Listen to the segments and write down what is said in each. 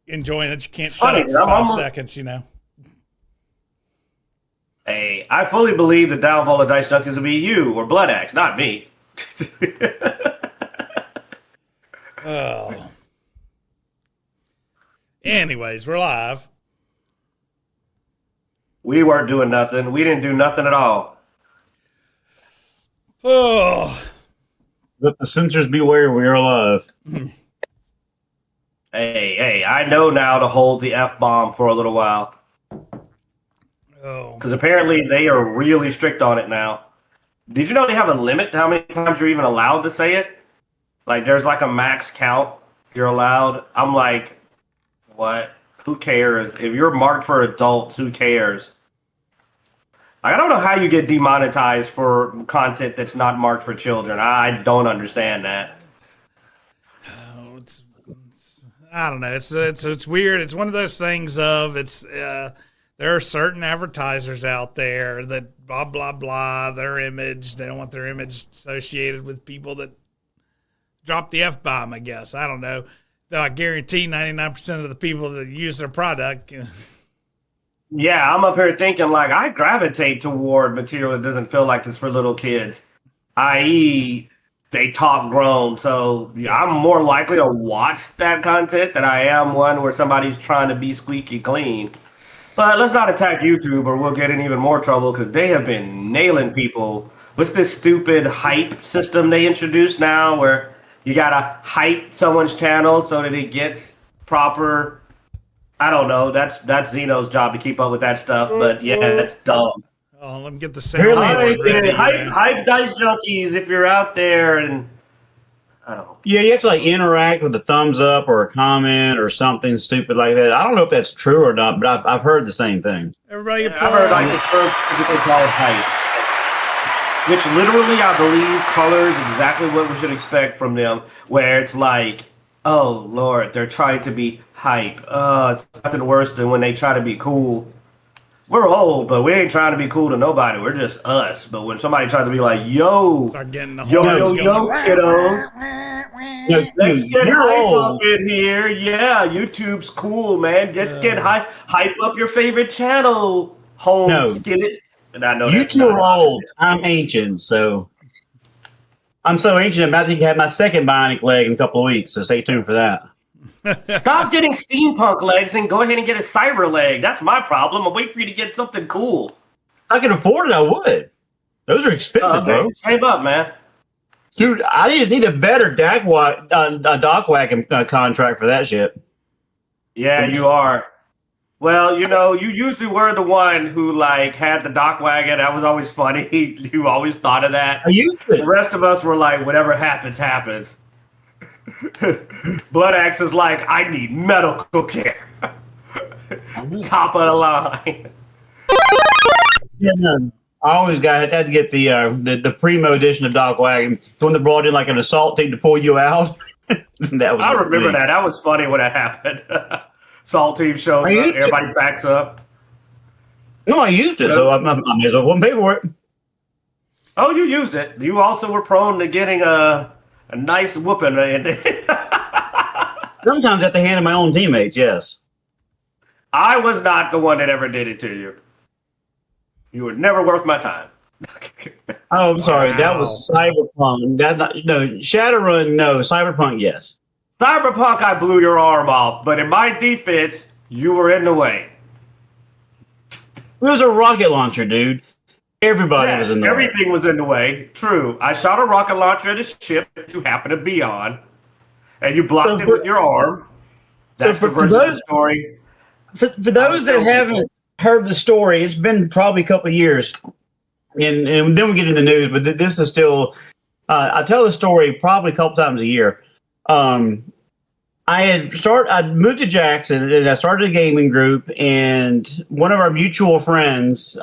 enjoying it. You can't shut up for 5 seconds, Hey, I fully believe the downfall of Dice Junkies will be you or Bloodaxe, not me. Oh. Anyways, we're live. We weren't doing nothing. We didn't do nothing at all. Oh. Let the censors beware, we are alive. Hey, I know now to hold the F-bomb for a little while. Oh. Because apparently they are really strict on it now. Did you know they have a limit to how many times you're even allowed to say it? Like, there's like a max count you're allowed. I'm like, what? Who cares? If you're marked for adults, who cares? I don't know how you get demonetized for content that's not marked for children. I don't understand that. Oh, I don't know. It's weird. It's one of those things of there are certain advertisers out there that blah blah blah their image. They don't want their image associated with people that drop the F-bomb. I guess I don't know. Though I guarantee 99% of the people that use their product. Yeah, I'm up here thinking, like, I gravitate toward material that doesn't feel like it's for little kids, i.e., they talk grown. So I'm more likely to watch that content than I am one where somebody's trying to be squeaky clean. But let's not attack YouTube or we'll get in even more trouble because they have been nailing people. What's this stupid hype system they introduced now where you got to hype someone's channel so that it gets proper... I don't know. That's Zeno's job to keep up with that stuff, but yeah, that's dumb. Oh, let me get the sound. Hype Dice Junkies if you're out there, and I don't know. Yeah, you have to like interact with a thumbs up or a comment or something stupid like that. I don't know if that's true or not, but I've heard the same thing. Everybody, I've heard like the term they call it hype, which literally I believe colors exactly what we should expect from them, where it's like, oh Lord, they're trying to be hype. It's nothing worse than when they try to be cool. We're old, but we ain't trying to be cool to nobody. We're just us. But when somebody tries to be like, yo, kiddos, let's get hype up in here. Yeah, YouTube's cool, man. Let's get hype up your favorite channel. Get it. And I know you two are old. I'm ancient, so I'm so ancient. I'm about to have my second bionic leg in a couple of weeks. So stay tuned for that. Stop getting steampunk legs and go ahead and get a cyber leg. That's my problem. I'm waiting for you to get something cool. If I could afford it, I would. Those are expensive, bro. Save up, man. Dude, I need a better dock wagon contract for that shit. Yeah, you are. Well, you usually were the one who like had the dock wagon. That was always funny. You always thought of that. I used to. The rest of us were like, whatever happens, happens. Bloodaxe is like, I need medical care. Top of the line. Yeah, I always had to get the primo edition of Doc Wagon. The one that brought in like an assault team to pull you out. I remember that. That was funny when that happened. Assault team shows up, everybody backs up. No, I used it, so I may as well pay for it. Oh, you used it. You also were prone to getting a nice whooping. Sometimes at the hand of my own teammates, yes. I was not the one that ever did it to you. You were never worth my time. Oh, I'm sorry. Wow. That was Cyberpunk. Shadowrun, no. Cyberpunk, yes. Cyberpunk, I blew your arm off, but in my defense, you were in the way. It was a rocket launcher, dude. Everybody was in the way. Everything was in the way. True. I shot a rocket launcher at a ship that you happened to be on, and you blocked it with your arm. That's the version of the story. For those that haven't heard the story, it's been probably a couple of years, and then we get into the news, but this is still... I tell the story probably a couple times a year. I moved to Jackson, and I started a gaming group, and one of our mutual friends...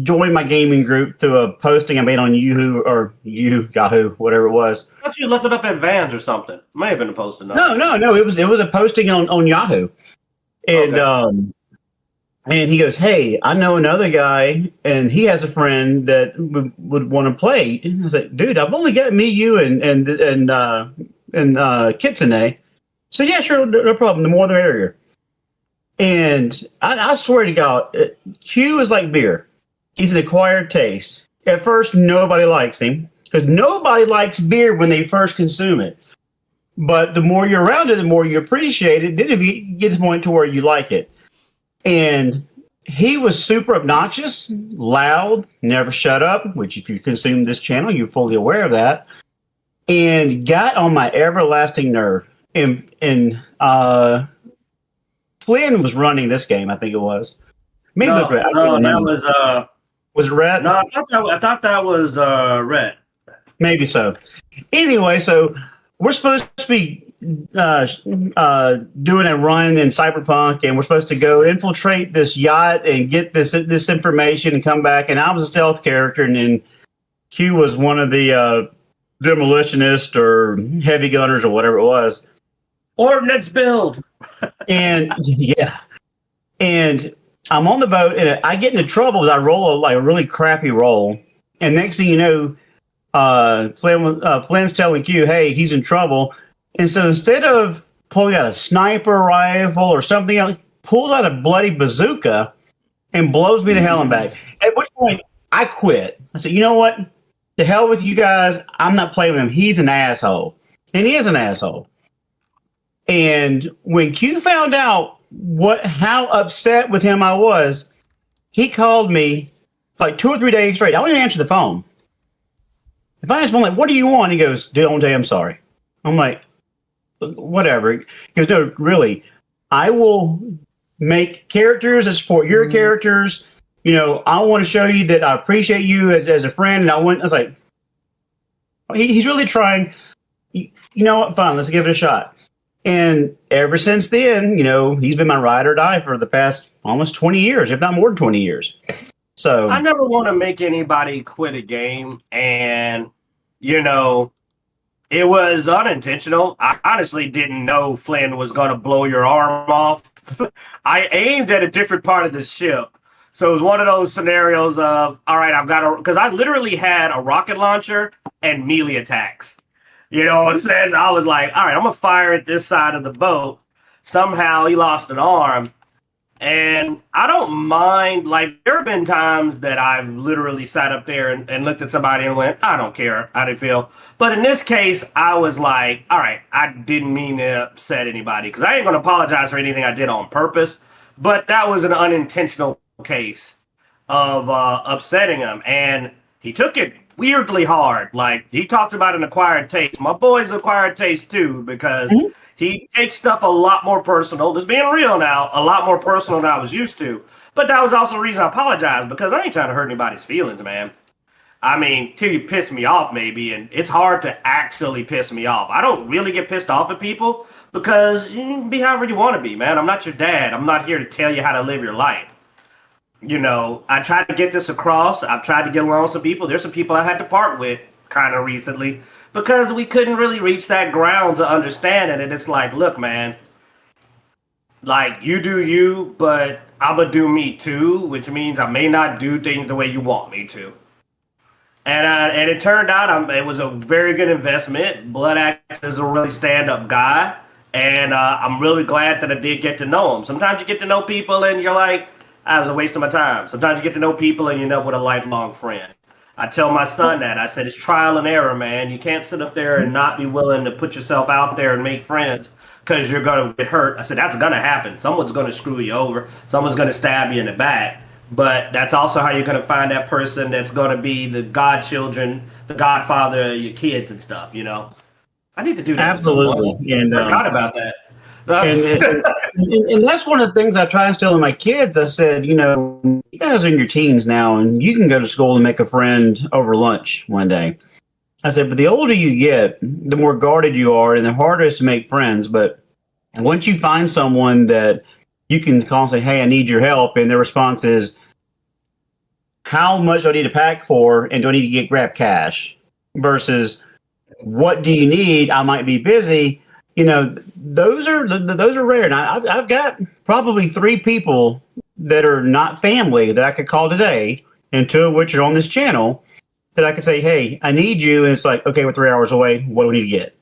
joined my gaming group through a posting I made on Yahoo, whatever it was. I thought you left it up at Vans or something. May have been a posting. No. It was a posting on Yahoo, and and he goes, "Hey, I know another guy, and he has a friend that would want to play." And I was like, "Dude, I've only got me, you, and Kitsune." So yeah, sure, no problem. The more the merrier. And I swear to God, Q is like beer. He's an acquired taste. At first, nobody likes him because nobody likes beer when they first consume it. But the more you're around it, the more you appreciate it. Then if you get to the point to where you like it. And he was super obnoxious, loud, never shut up, which if you consume this channel, you're fully aware of that. And got on my everlasting nerve. And Flynn was running this game, I think it was. Maybe No, that was it Rhett? No, I thought that was Rhett. Maybe so. Anyway, so we're supposed to be doing a run in Cyberpunk, and we're supposed to go infiltrate this yacht and get this information and come back. And I was a stealth character, and then Q was one of the demolitionists or heavy gunners or whatever it was. Ordnance build. And yeah, and I'm on the boat, and I get into trouble as I roll a really crappy roll. And next thing you know, Flynn's telling Q, hey, he's in trouble. And so instead of pulling out a sniper rifle or something else, pulls out a bloody bazooka and blows me to hell and back. At which point, I quit. I said, you know what? To hell with you guys. I'm not playing with him. He's an asshole. And he is an asshole. And when Q found out how upset with him I was, he called me like 2 or 3 days straight. I wouldn't answer the phone. If I asked him, I'm like, what do you want? He goes, dude, I want to tell you I'm sorry. I'm like, whatever. He goes, no, really, I will make characters that support your characters. You know, I want to show you that I appreciate you as a friend. And I was like, he's really trying. You know what? Fine, let's give it a shot. And ever since then, you know, he's been my ride or die for the past almost 20 years, if not more than 20 years. So I never want to make anybody quit a game. And, you know, it was unintentional. I honestly didn't know Flynn was going to blow your arm off. I aimed at a different part of the ship. So it was one of those scenarios of, all right, because I literally had a rocket launcher and melee attacks. You know what I'm saying? I was like, all right, I'm going to fire at this side of the boat. Somehow he lost an arm. And I don't mind, like, there have been times that I've literally sat up there and looked at somebody and went, I don't care how they feel. But in this case, I was like, all right, I didn't mean to upset anybody because I ain't going to apologize for anything I did on purpose. But that was an unintentional case of upsetting him. And he took it weirdly hard. Like, he talks about an acquired taste. My boy's acquired taste too, because he takes stuff a lot more personal. Just being real now, a lot more personal than I was used to. But that was also the reason I apologized, because I ain't trying to hurt anybody's feelings, man. I mean, till you piss me off, maybe, and it's hard to actually piss me off. I don't really get pissed off at people because you can be however you want to be, man. I'm not your dad. I'm not here to tell you how to live your life. You know, I tried to get this across. I've tried to get along with some people. There's some people I had to part with kind of recently because we couldn't really reach that grounds of understanding. And it's like, look, man, like, you do you, but I'm going to do me too, which means I may not do things the way you want me to. And it turned out it was a very good investment. Bloodaxe is a really stand-up guy. And I'm really glad that I did get to know him. Sometimes you get to know people and you're like, that was a waste of my time. Sometimes you get to know people and you end up with a lifelong friend. I tell my son that. I said, it's trial and error, man. You can't sit up there and not be willing to put yourself out there and make friends because you're going to get hurt. I said, that's going to happen. Someone's going to screw you over. Someone's going to stab you in the back. But that's also how you're going to find that person that's going to be the godchildren, the godfather of your kids and stuff, you know? I need to do that. Absolutely. And I forgot about that. And that's one of the things I try and tell my kids. I said, you know, you guys are in your teens now, and you can go to school and make a friend over lunch one day. I said, but the older you get, the more guarded you are, and the harder it is to make friends. But once you find someone that you can call and say, hey, I need your help, and their response is, how much do I need to pack for, and do I need to grab cash? Versus, what do you need? I might be busy. You know, those are rare. And I've got probably 3 people that are not family that I could call today, and 2 of which are on this channel, that I could say, hey, I need you. And it's like, okay, we're 3 hours away. What do we need to get?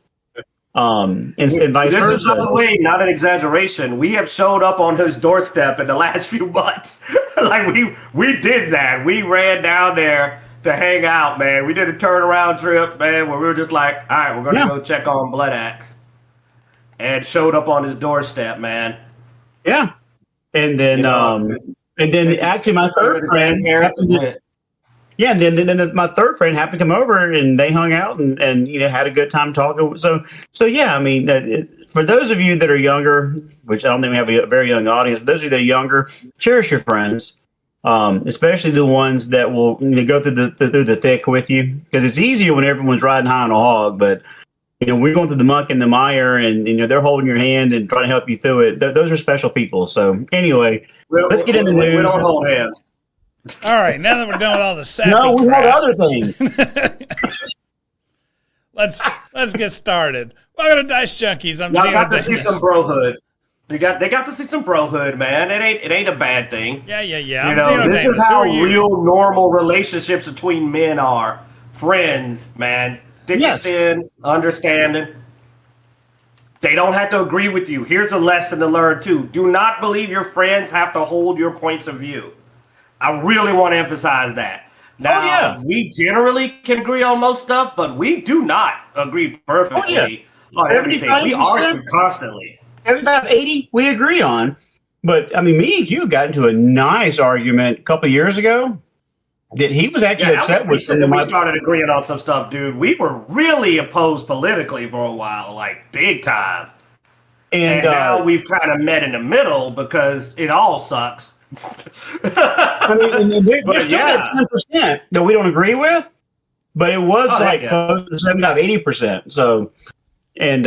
And vice This versa. is, by the way, not an exaggeration. We have showed up on his doorstep in the last few months. Like we did that. We ran down there to hang out, man. We did a turnaround trip, man, where we were just like, all right, we're gonna go check on Bloodaxe, and showed up on his doorstep, man. Yeah, and then actually my third friend and then my third friend happened to come over and they hung out and had a good time talking. So yeah, I mean, for those of you that are younger, which I don't think we have a very young audience, but those of you that are younger, cherish your friends, especially the ones that will go through the thick with you, because it's easier when everyone's riding high on a hog, but we're going through the muck and the mire, and they're holding your hand and trying to help you through it. Those are special people. So anyway, let's get in the news. We don't hold hands. All right, now that we're done with all the sappy we crap, have other things. let's get started. Welcome to Dicejunkies. I'm Y'all got to Xenodamus. see some brohood. They got to see some brohood, man. It ain't a bad thing. Yeah. This is how real normal relationships between men are. Friends, man. Thick and thin, understanding. They don't have to agree with you. Here's a lesson to learn too. Do not believe your friends have to hold your points of view. I really want to emphasize that. Now, we generally can agree on most stuff, but we do not agree perfectly on everything. We argue constantly. 75, 80, we agree on. But, I mean, me and Q got into a nice argument a couple of years ago that he was actually upset with. We started agreeing on some stuff, dude. We were really opposed politically for a while, like big time. And now we've kind of met in the middle because it all sucks. I mean, there's still that 10% that we don't agree with, but it was close to 75, 80%. So, and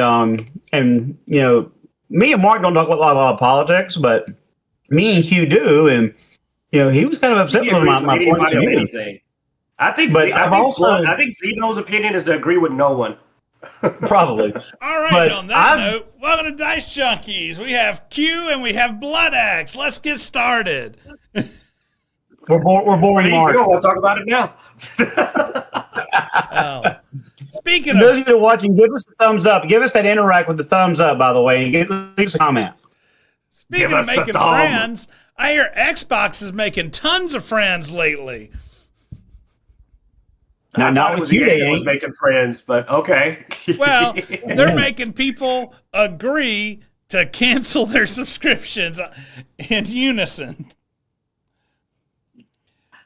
me and Mark don't talk a lot of politics, but me and Q do, and he was kind of upset with my point of view. I think Zeno's opinion is to agree with no one. Probably. All right, on that note, welcome to Dicejunkies. We have Q and we have Bloodaxe. Let's get started. We're boring, Mark. We'll talk about it now. Speaking of those of you that are watching, give us a thumbs up. Give us that interact with the thumbs up, by the way, and leave us a comment. Speaking of making friends, I hear Xbox is making tons of friends lately. No, not with you. They was making friends, but okay. Well, they're making people agree to cancel their subscriptions in unison.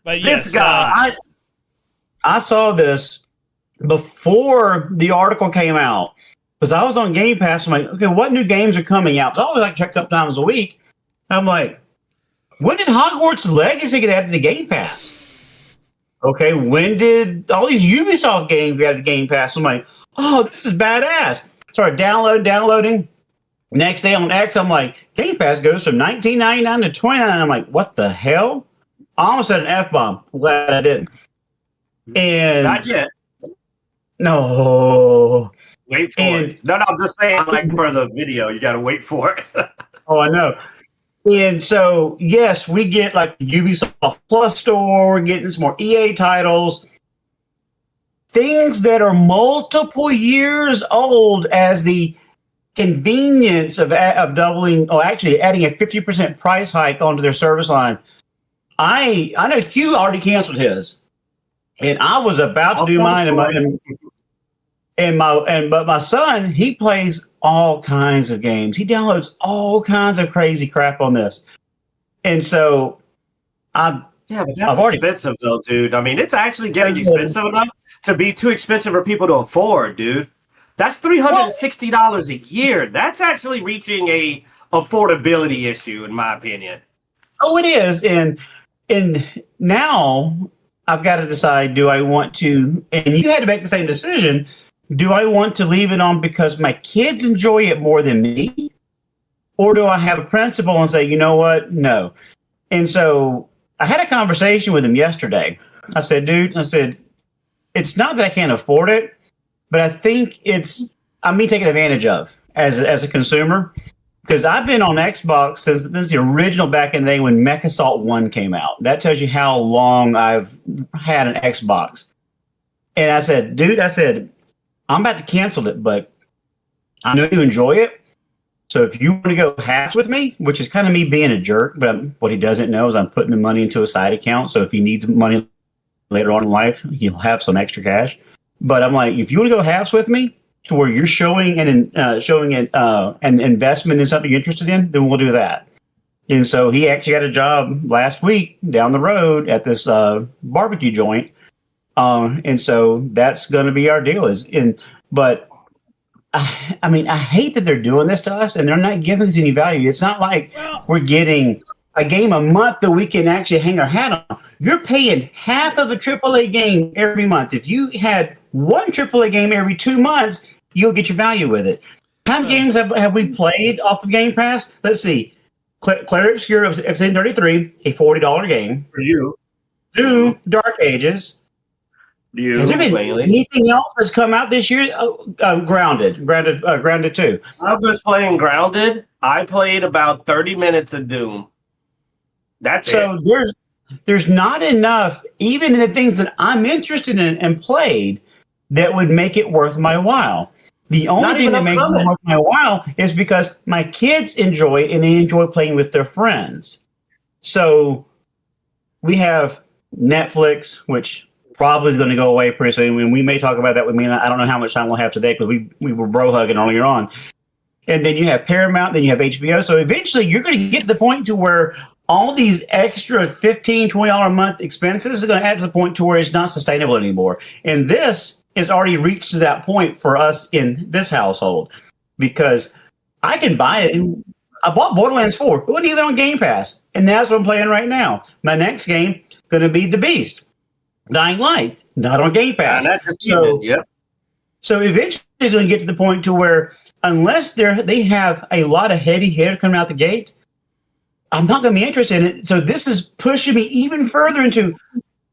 But this guy, I saw this before the article came out because I was on Game Pass. I'm like, okay, what new games are coming out? So I always like to check a couple times a week. I'm like, when did Hogwarts Legacy get added to Game Pass? Okay, when did all these Ubisoft games get added to Game Pass? I'm like, oh, this is badass. Started downloading. Next day on X, I'm like, Game Pass goes from $19.99 to $29. I'm like, what the hell? I almost had an F-bomb. I'm glad I didn't. And not yet. No. Wait for it. No, I'm just saying, like, for the video, you got to wait for it. Oh, I know. And so, yes, we get like the Ubisoft Plus store, we're getting some more EA titles, things that are multiple years old as the convenience of doubling, actually adding a 50% price hike onto their service line. I know Q already canceled his, and I was about to do mine, but my son, he plays all kinds of games. He downloads all kinds of crazy crap on this. And so but that's expensive though, dude. I mean, it's actually getting expensive enough to be too expensive for people to afford, dude. That's $360 a year. That's actually reaching a affordability issue, in my opinion. Oh, it is. And now I've got to decide, do I want to, and you had to make the same decision, do I want to leave it on because my kids enjoy it more than me? Or do I have a principle and say, you know what? No. And so I had a conversation with him yesterday. I said, dude, it's not that I can't afford it, but I think I'm being taken advantage of as a consumer. Because I've been on Xbox since the original back in the day when Mech Assault 1 came out. That tells you how long I've had an Xbox. And I said, dude, I'm about to cancel it, but I know you enjoy it. So if you want to go halves with me, which is kind of me being a jerk, but what he doesn't know is I'm putting the money into a side account. So if he needs money later on in life, he'll have some extra cash. But I'm like, if you want to go halves with me, to where you're showing an investment in something you're interested in, then we'll do that. And so he actually got a job last week down the road at this barbecue joint, and so that's going to be our deal. But I mean, I hate that they're doing this to us, and they're not giving us any value. It's not like we're getting a game a month that we can actually hang our hat on. You're paying half of a AAA game every month. If you had one AAA game every 2 months, you'll get your value with it. How many games have we played off of Game Pass? Let's see. Clair Obscur Episode 33, a $40 game. For you. Doom, Dark Ages. Has there been anything else that's come out this year? Grounded 2. I was playing Grounded. I played about 30 minutes of Doom. That's so it. There's not enough, even in the things that I'm interested in and played, that would make it worth my while. The only thing that makes it worth my while is because my kids enjoy it and they enjoy playing with their friends. So we have Netflix, which probably is going to go away pretty soon. And we may talk about that with me. I don't know how much time we'll have today because we were bro hugging earlier on. And then you have Paramount, then you have HBO. So eventually you're going to get to the point to where all these extra $15, $20 a month expenses are going to add to the point to where it's not sustainable anymore. And this is already reached to that point for us in this household because I can buy it. I bought Borderlands 4. It wasn't even on Game Pass. And that's what I'm playing right now. My next game going to be The Beast. Dying Light, not on Game Pass. So eventually it's going to get to the point to where unless they have a lot of heady hitters coming out the gate, I'm not going to be interested in it. So this is pushing me even further into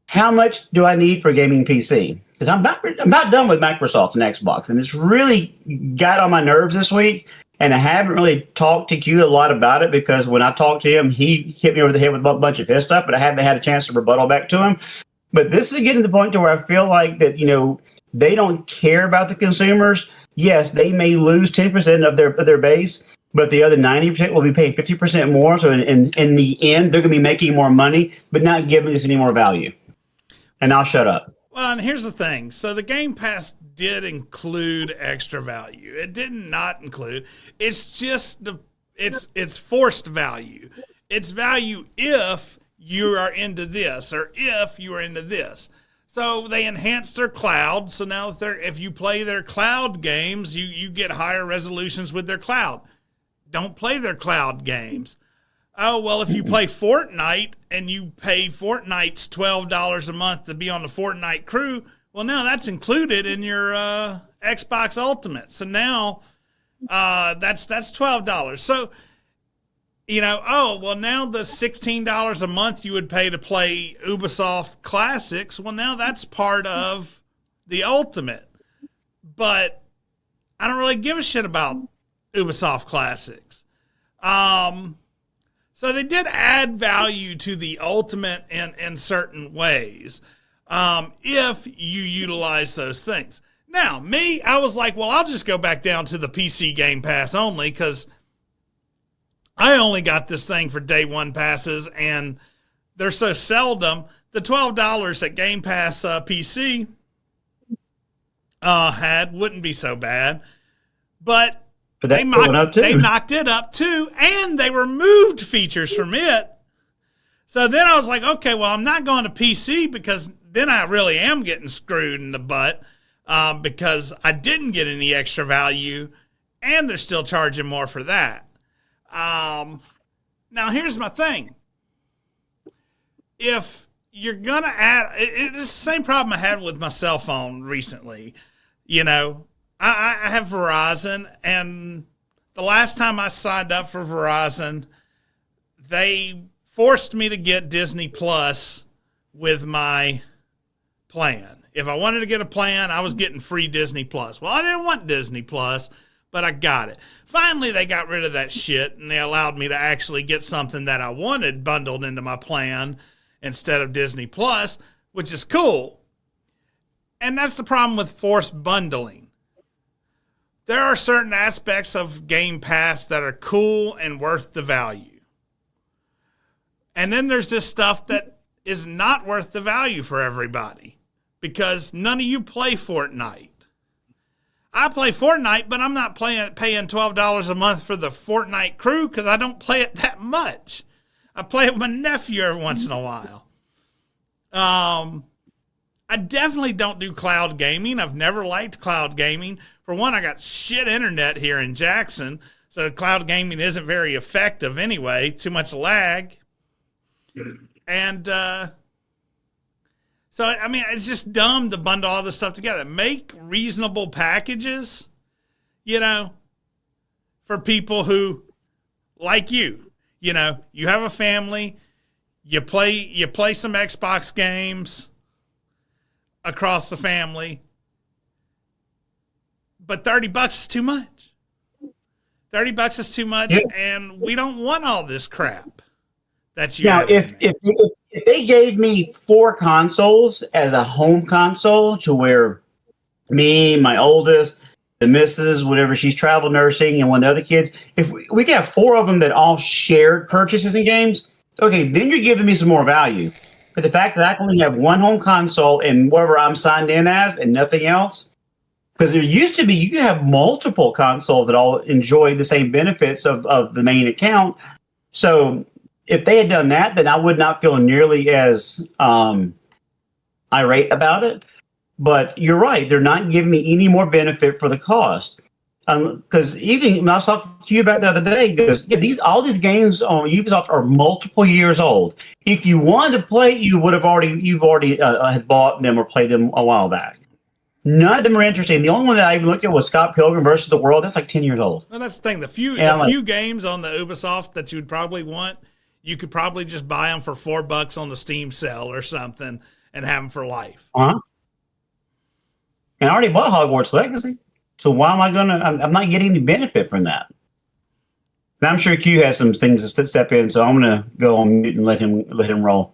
how much do I need for a gaming PC? Because I'm not done with Microsoft and Xbox, and it's really got on my nerves this week. And I haven't really talked to Q a lot about it because when I talked to him, he hit me over the head with a bunch of his stuff, but I haven't had a chance to rebuttal back to him. But this is getting to the point to where I feel like that, they don't care about the consumers. Yes, they may lose 10% of their base, but the other 90% will be paying 50% more. So in the end, they're going to be making more money, but not giving us any more value. And I'll shut up. Well, and here's the thing. So the Game Pass did include extra value. It did not include. It's just it's forced value. It's value if you are into this or if you are into this. So they enhanced their cloud. So now if you play their cloud games, you get higher resolutions with their cloud. Don't play their cloud games. Oh, well, if you play Fortnite and you pay Fortnite's $12 a month to be on the Fortnite crew, well, now that's included in your Xbox Ultimate. So now that's $12. So, now the $16 a month you would pay to play Ubisoft Classics, well, now that's part of the Ultimate. But I don't really give a shit about Ubisoft Classics. So they did add value to the Ultimate in certain ways if you utilize those things. Now, me, I was like, well, I'll just go back down to the PC Game Pass only because I only got this thing for day one passes, and they're so seldom. The $12 that Game Pass PC had wouldn't be so bad, but they knocked it up too, and they removed features from it. So then I was like, okay, well, I'm not going to PC because then I really am getting screwed in the butt because I didn't get any extra value, and they're still charging more for that. Now here's my thing. If you're going to add, it's the same problem I had with my cell phone recently. I have Verizon, and the last time I signed up for Verizon, they forced me to get Disney Plus with my plan. If I wanted to get a plan, I was getting free Disney Plus. Well, I didn't want Disney Plus, but I got it. Finally, they got rid of that shit, and they allowed me to actually get something that I wanted bundled into my plan instead of Disney Plus, which is cool. And that's the problem with forced bundling. there are certain aspects of Game Pass that are cool and worth the value. And then there's this stuff that is not worth the value for everybody because none of you play Fortnite. I play Fortnite, but I'm not paying $12 a month for the Fortnite crew because I don't play it that much. I play it with my nephew every once in a while. I definitely don't do cloud gaming. I've never liked cloud gaming. For one, I got shit internet here in Jackson, so cloud gaming isn't very effective anyway. Too much lag. And so, I mean, it's just dumb to bundle all this stuff together. Make reasonable packages, you know, for people who, like you know, you have a family, you play some Xbox games across the family, but $30 is too much. $30 is too much, and we don't want all this crap that you now. If they gave me 4 consoles as a home console, to where me, my oldest, the missus, whatever, she's travel nursing, and one of the other kids, if we could have 4 of them that all shared purchases in games, okay, then you're giving me some more value. But the fact that I can only have one home console and whatever I'm signed in as and nothing else, because there used to be, you could have multiple consoles that all enjoy the same benefits of the main account. So if they had done that, then I would not feel nearly as irate about it. But you're right. They're not giving me any more benefit for the cost. Because even when I was talking to you about the other day, because all these games on Ubisoft are multiple years old. If you wanted to play, you've already had bought them or played them a while back. None of them are interesting. The only one that I even looked at was Scott Pilgrim versus the World. That's like 10 years old. Well, that's the thing. The few games on the Ubisoft that you'd probably want, you could probably just buy them for $4 on the Steam sale or something and have them for life. Uh-huh. And I already bought Hogwarts Legacy. So why am I I'm not getting any benefit from that. And I'm sure Q has some things to step in, so I'm going to go on mute and let him roll.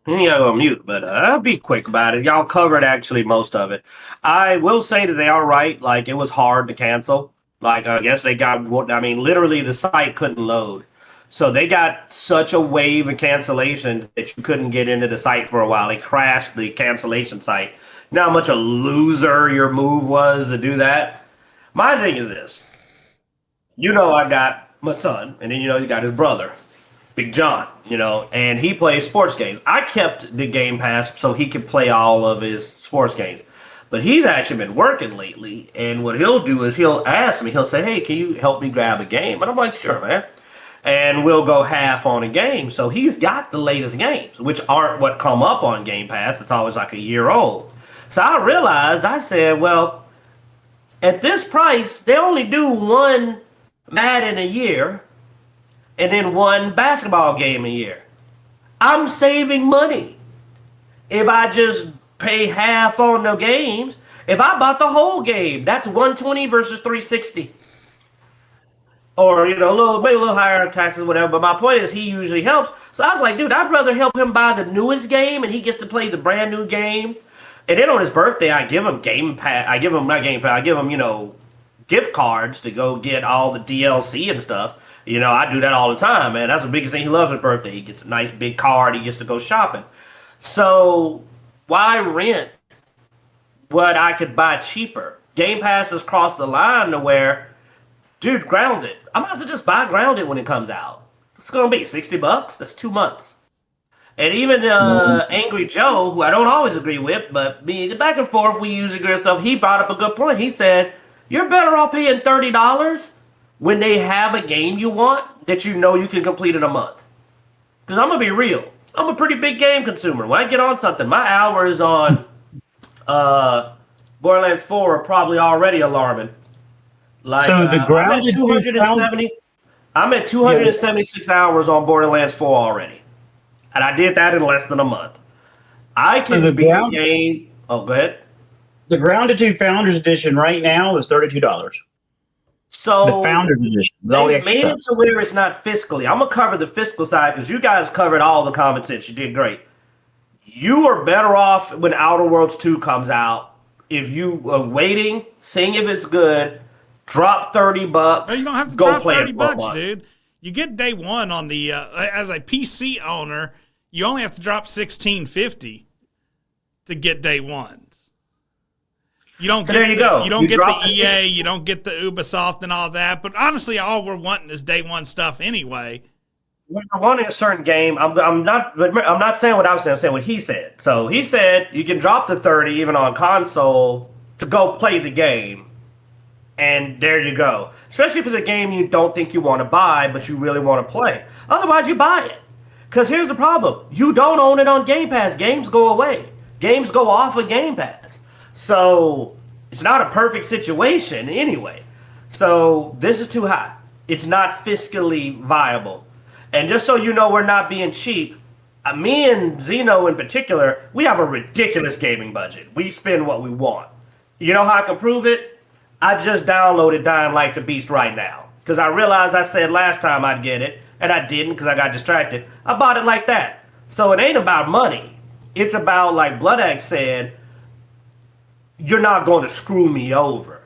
You gotta go on mute, but I'll be quick about it. Y'all covered actually most of it. I will say that they are right. Like, it was hard to cancel. Like, I guess they got, I mean, literally the site couldn't load. So they got such a wave of cancellations that you couldn't get into the site for a while. They crashed the cancellation site. You know how much a loser your move was to do that? My thing is this. You know, I got my son, and then, you know, he's got his brother, Big John, you know, and he plays sports games. I kept the Game Pass so he could play all of his sports games. But he's actually been working lately, and what he'll do is he'll ask me, he'll say, hey, can you help me grab a game? And I'm like, sure, man. And we'll go half on a game. So he's got the latest games, which aren't what come up on Game Pass. It's always like a year old. So I realized, I said, well, at this price, they only do one Madden a year and then one basketball game a year. I'm saving money. If I just pay half on the games, if I bought the whole game, that's $120 versus $360. Or, you know, maybe a little higher taxes, whatever. But my point is, he usually helps. So I was like, dude, I'd rather help him buy the newest game, and he gets to play the brand new game. And then on his birthday, I give him Game Pass. I give him not Game Pass. I give him, you know, gift cards to go get all the DLC and stuff. You know, I do that all the time, man. That's the biggest thing he loves his birthday. He gets a nice big card. He gets to go shopping. So why rent what I could buy cheaper? Game Pass has crossed the line to where, dude, Grounded. I might as well just buy Grounded when it comes out. It's going to be $60. That's 2 months. And even Angry Joe, who I don't always agree with, but back and forth, we usually agree with stuff. He brought up a good point. He said, you're better off paying $30 when they have a game you want that you know you can complete in a month. Because I'm going to be real. I'm a pretty big game consumer. When I get on something, my hours on Borderlands 4 are probably already alarming. Like, so the Grounded 270. I'm at 276 hours on Borderlands 4 already. And I did that in less than a month. I can beat a game. Oh, go ahead. The Grounded 2 Founders Edition right now is $32. So the Founders Edition. They made it to where it's not fiscally. I'm going to cover the fiscal side because you guys covered all the common sense. You did great. You are better off when Outer Worlds 2 comes out if you are waiting, seeing if it's good, drop $30. No, you don't have to go drop play $30, dude. You get day one on the as a PC owner, you only have to drop $16.50 to get day ones. You don't get you don't get the EA, you don't get the Ubisoft and all that. But honestly, all we're wanting is day one stuff anyway. When you're wanting a certain game, I'm not saying what I was saying. I'm saying what he said. So he said you can drop the 30 even on console to go play the game, and there you go. Especially if it's a game you don't think you want to buy, but you really want to play. Otherwise, you buy it. Because here's the problem: you don't own it on Game Pass. Games go away. Games go off of Game Pass. So it's not a perfect situation anyway. So this is too high. It's not fiscally viable. And just so you know, we're not being cheap. Me and Xeno in particular, we have a ridiculous gaming budget. We spend what we want. You know how I can prove it? I just downloaded Dying Light the Beast right now. Because I realized I said last time I'd get it, and I didn't because I got distracted. I bought it like that. So it ain't about money. It's about, like Bloodaxe said, you're not going to screw me over.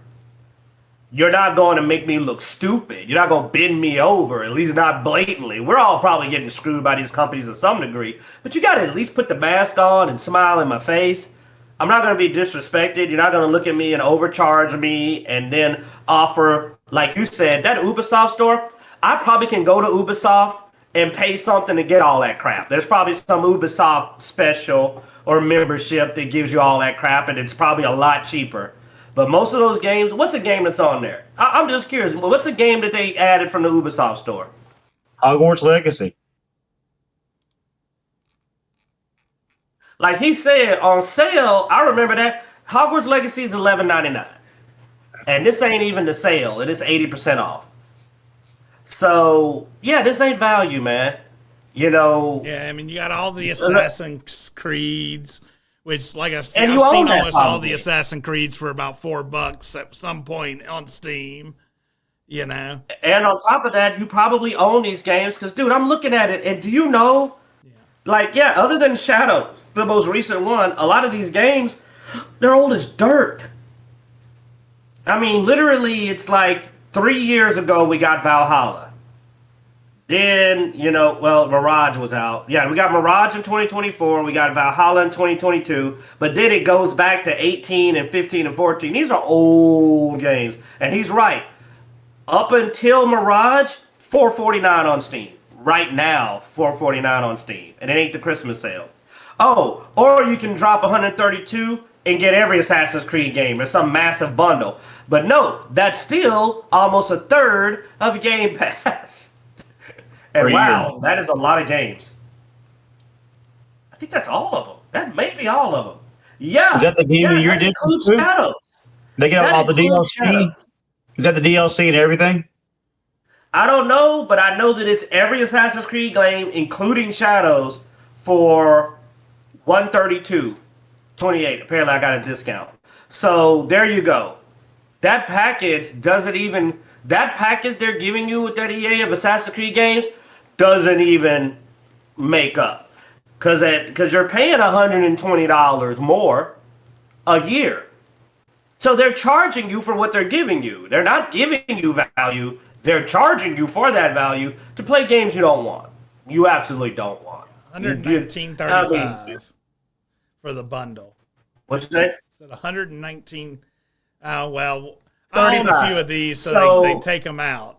You're not going to make me look stupid. You're not going to bend me over, at least not blatantly. We're all probably getting screwed by these companies to some degree, but you got to at least put the mask on and smile in my face. I'm not going to be disrespected. You're not going to look at me and overcharge me and then offer, like you said, that Ubisoft store. I probably can go to Ubisoft and pay something to get all that crap. There's probably some Ubisoft special or membership that gives you all that crap, and it's probably a lot cheaper. But most of those games, what's a game that's on there? I'm just curious. What's a game that they added from the Ubisoft store? Hogwarts Legacy. Like he said, on sale, I remember that. Hogwarts Legacy is $11.99. And this ain't even the sale. It is 80% off. So, yeah, this ain't value, man. You know. Yeah, I mean, you got all the Assassin's Creeds. Which, like I've seen almost all the Assassin's Creeds for about $4 at some point on Steam, you know. And on top of that, you probably own these games because, dude, I'm looking at it, and do you know, other than Shadows, the most recent one, a lot of these games, they're old as dirt. I mean, literally, it's like 3 years ago we got Valhalla. Then, Mirage was out. Yeah, we got Mirage in 2024. We got Valhalla in 2022. But then it goes back to 18 and 15 and 14. These are old games. And he's right. Up until Mirage, $4.49 on Steam. Right now, $4.49 on Steam. And it ain't the Christmas sale. Oh, or you can drop $132 and get every Assassin's Creed game. It's some massive bundle. But no, that's still almost a third of Game Pass. And wow, that is a lot of games. I think that's all of them. That may be all of them. Yeah. Is that the game that you're addicted to? Shadows. They get all the DLC? Shadows. Is that the DLC and everything? I don't know, but I know that it's every Assassin's Creed game, including Shadows, for $132.28. Apparently I got a discount. So there you go. That package doesn't even... That package they're giving you with that EA of Assassin's Creed games doesn't even make up. Because you're paying $120 more a year. So they're charging you for what they're giving you. They're not giving you value. They're charging you for that value to play games you don't want. You absolutely don't want. $119.35 for the bundle. What'd you say? Said $119. Well, I own a few of these, so they take them out.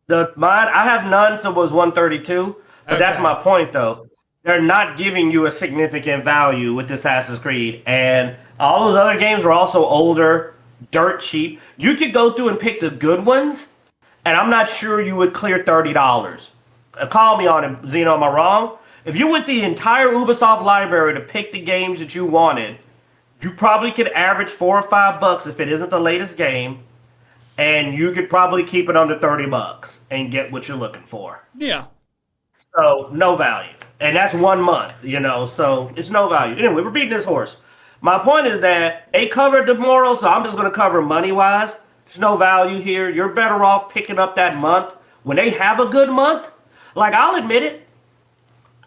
I have none, so it was $132. But that's my point, though. They're not giving you a significant value with Assassin's Creed, and all those other games are also older, dirt cheap. You could go through and pick the good ones, and I'm not sure you would clear $30. Call me on it, Zeno. Am I wrong? If you went the entire Ubisoft library to pick the games that you wanted, you probably could average $4 or $5 if it isn't the latest game, and you could probably keep it under $30 and get what you're looking for. Yeah. So no value, and that's 1 month, So it's no value. Anyway, we're beating this horse. My point is that they covered the moral, so I'm just going to cover money wise. There's no value here. You're better off picking up that month when they have a good month. Like, I'll admit it.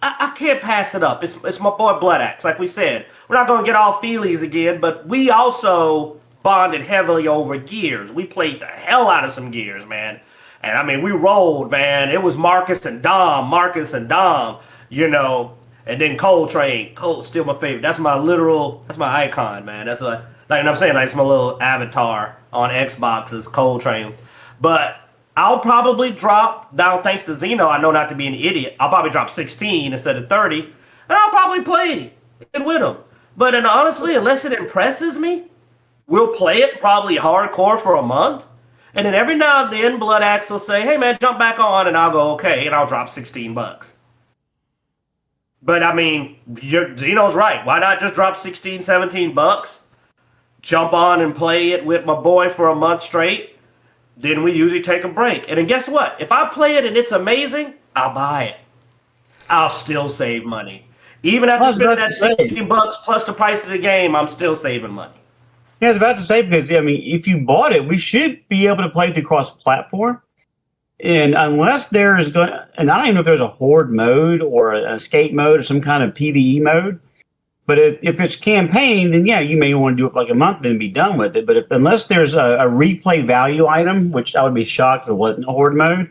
I can't pass it up. It's my boy Bloodaxe. Like we said, we're not going to get all feelies again, but we also bonded heavily over Gears. We played the hell out of some Gears, man. And I mean, we rolled, man. It was Marcus and Dom, you know, and then Coltrane. Cole's still my favorite. That's my icon, man. That's like I'm saying, like, it's my little avatar on Xbox's Coltrane. But I'll probably drop, now thanks to Xeno, I know not to be an idiot, I'll probably drop 16 instead of 30, and I'll probably play it with them. But and honestly, unless it impresses me, we'll play it probably hardcore for a month, and then every now and then Bloodaxe will say, hey man, jump back on, and I'll go, okay, and I'll drop $16. But I mean, Xeno's right. Why not just drop 16, $17? Jump on and play it with my boy for a month straight. Then we usually take a break. And then guess what? If I play it and it's amazing, I'll buy it. I'll still save money. Even after spending that $16 plus the price of the game, I'm still saving money. Yeah, I was about to say, because, I mean, if you bought it, we should be able to play through cross-platform. And unless there's and I don't even know if there's a horde mode or an escape mode or some kind of PvE mode. But if it's campaign, then yeah, you may want to do it for like a month and then be done with it. But unless there's a replay value item, which I would be shocked if it wasn't horde mode,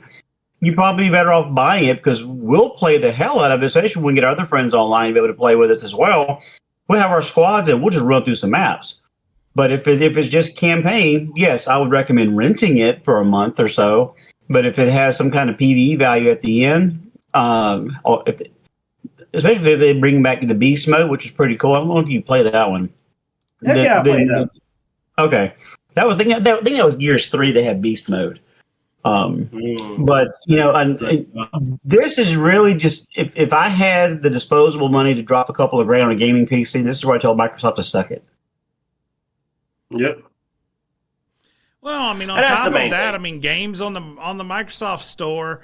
you'd probably be better off buying it, because we'll play the hell out of it, especially when we get our other friends online to be able to play with us as well. We'll have our squads and we'll just run through some maps. But if it's just campaign, yes, I would recommend renting it for a month or so. But if it has some kind of PvE value at the end, especially if they bring back the beast mode, which is pretty cool. I don't know if you play that one. Yeah, I played that. Okay, I think that was Gears 3. They had beast mode. But you know, this is really just if I had the disposable money to drop a couple of grand on a gaming PC, this is where I tell Microsoft to suck it. Yep. Well, I mean, on top of that, I mean, games on the Microsoft Store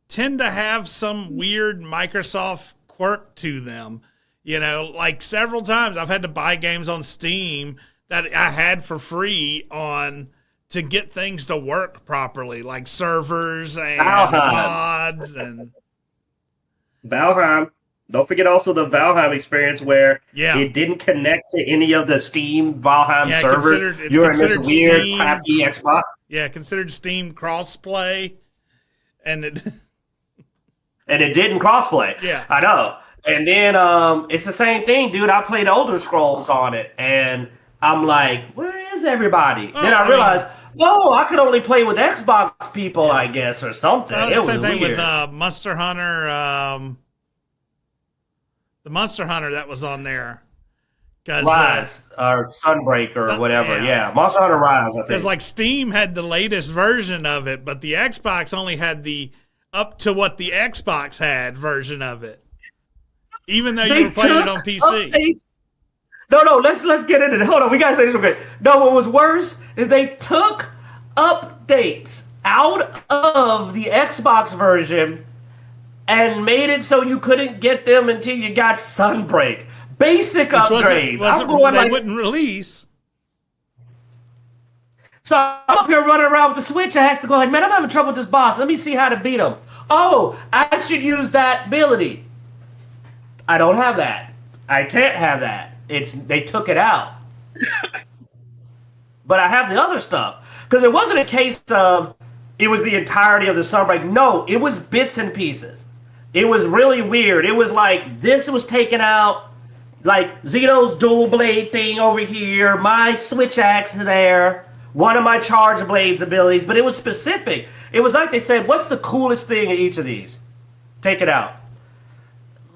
tend to have some weird Microsoft quirk to them. You know, like several times I've had to buy games on Steam that I had for free to get things to work properly, like servers and mods and Valheim. Don't forget also the Valheim experience where it didn't connect to any of the Steam Valheim servers. You're in this weird, crappy Xbox. Yeah, considered Steam crossplay, and it didn't crossplay. Yeah, I know. And then it's the same thing, dude. I played Elder Scrolls on it, and I'm like, where is everybody? Then I realized, I could only play with Xbox people, I guess, or something. It was the same thing weird. with Monster Hunter. The Monster Hunter that was on there. Rise or Sunbreaker or whatever. Yeah, Monster Hunter Rise, I think. Because like Steam had the latest version of it, but the Xbox only had the up to what the Xbox had version of it. Even though you were playing it on PC. Updates. No, let's get into it. Hold on, we gotta say this real quick. No, what was worse is they took updates out of the Xbox version and made it so you couldn't get them until you got Sunbreak. Basic upgrades. They wouldn't release. So I'm up here running around with the Switch. I have to go like, man, I'm having trouble with this boss. Let me see how to beat him. Oh, I should use that ability. I don't have that. I can't have that. They took it out. But I have the other stuff. Because it wasn't a case of it was the entirety of the Sunbreak. No, it was bits and pieces. It was really weird. It was like this was taken out, like Xeno's dual blade thing over here, my switch axe there, one of my charge blades abilities, but it was specific. It was like they said, what's the coolest thing in each of these? Take it out.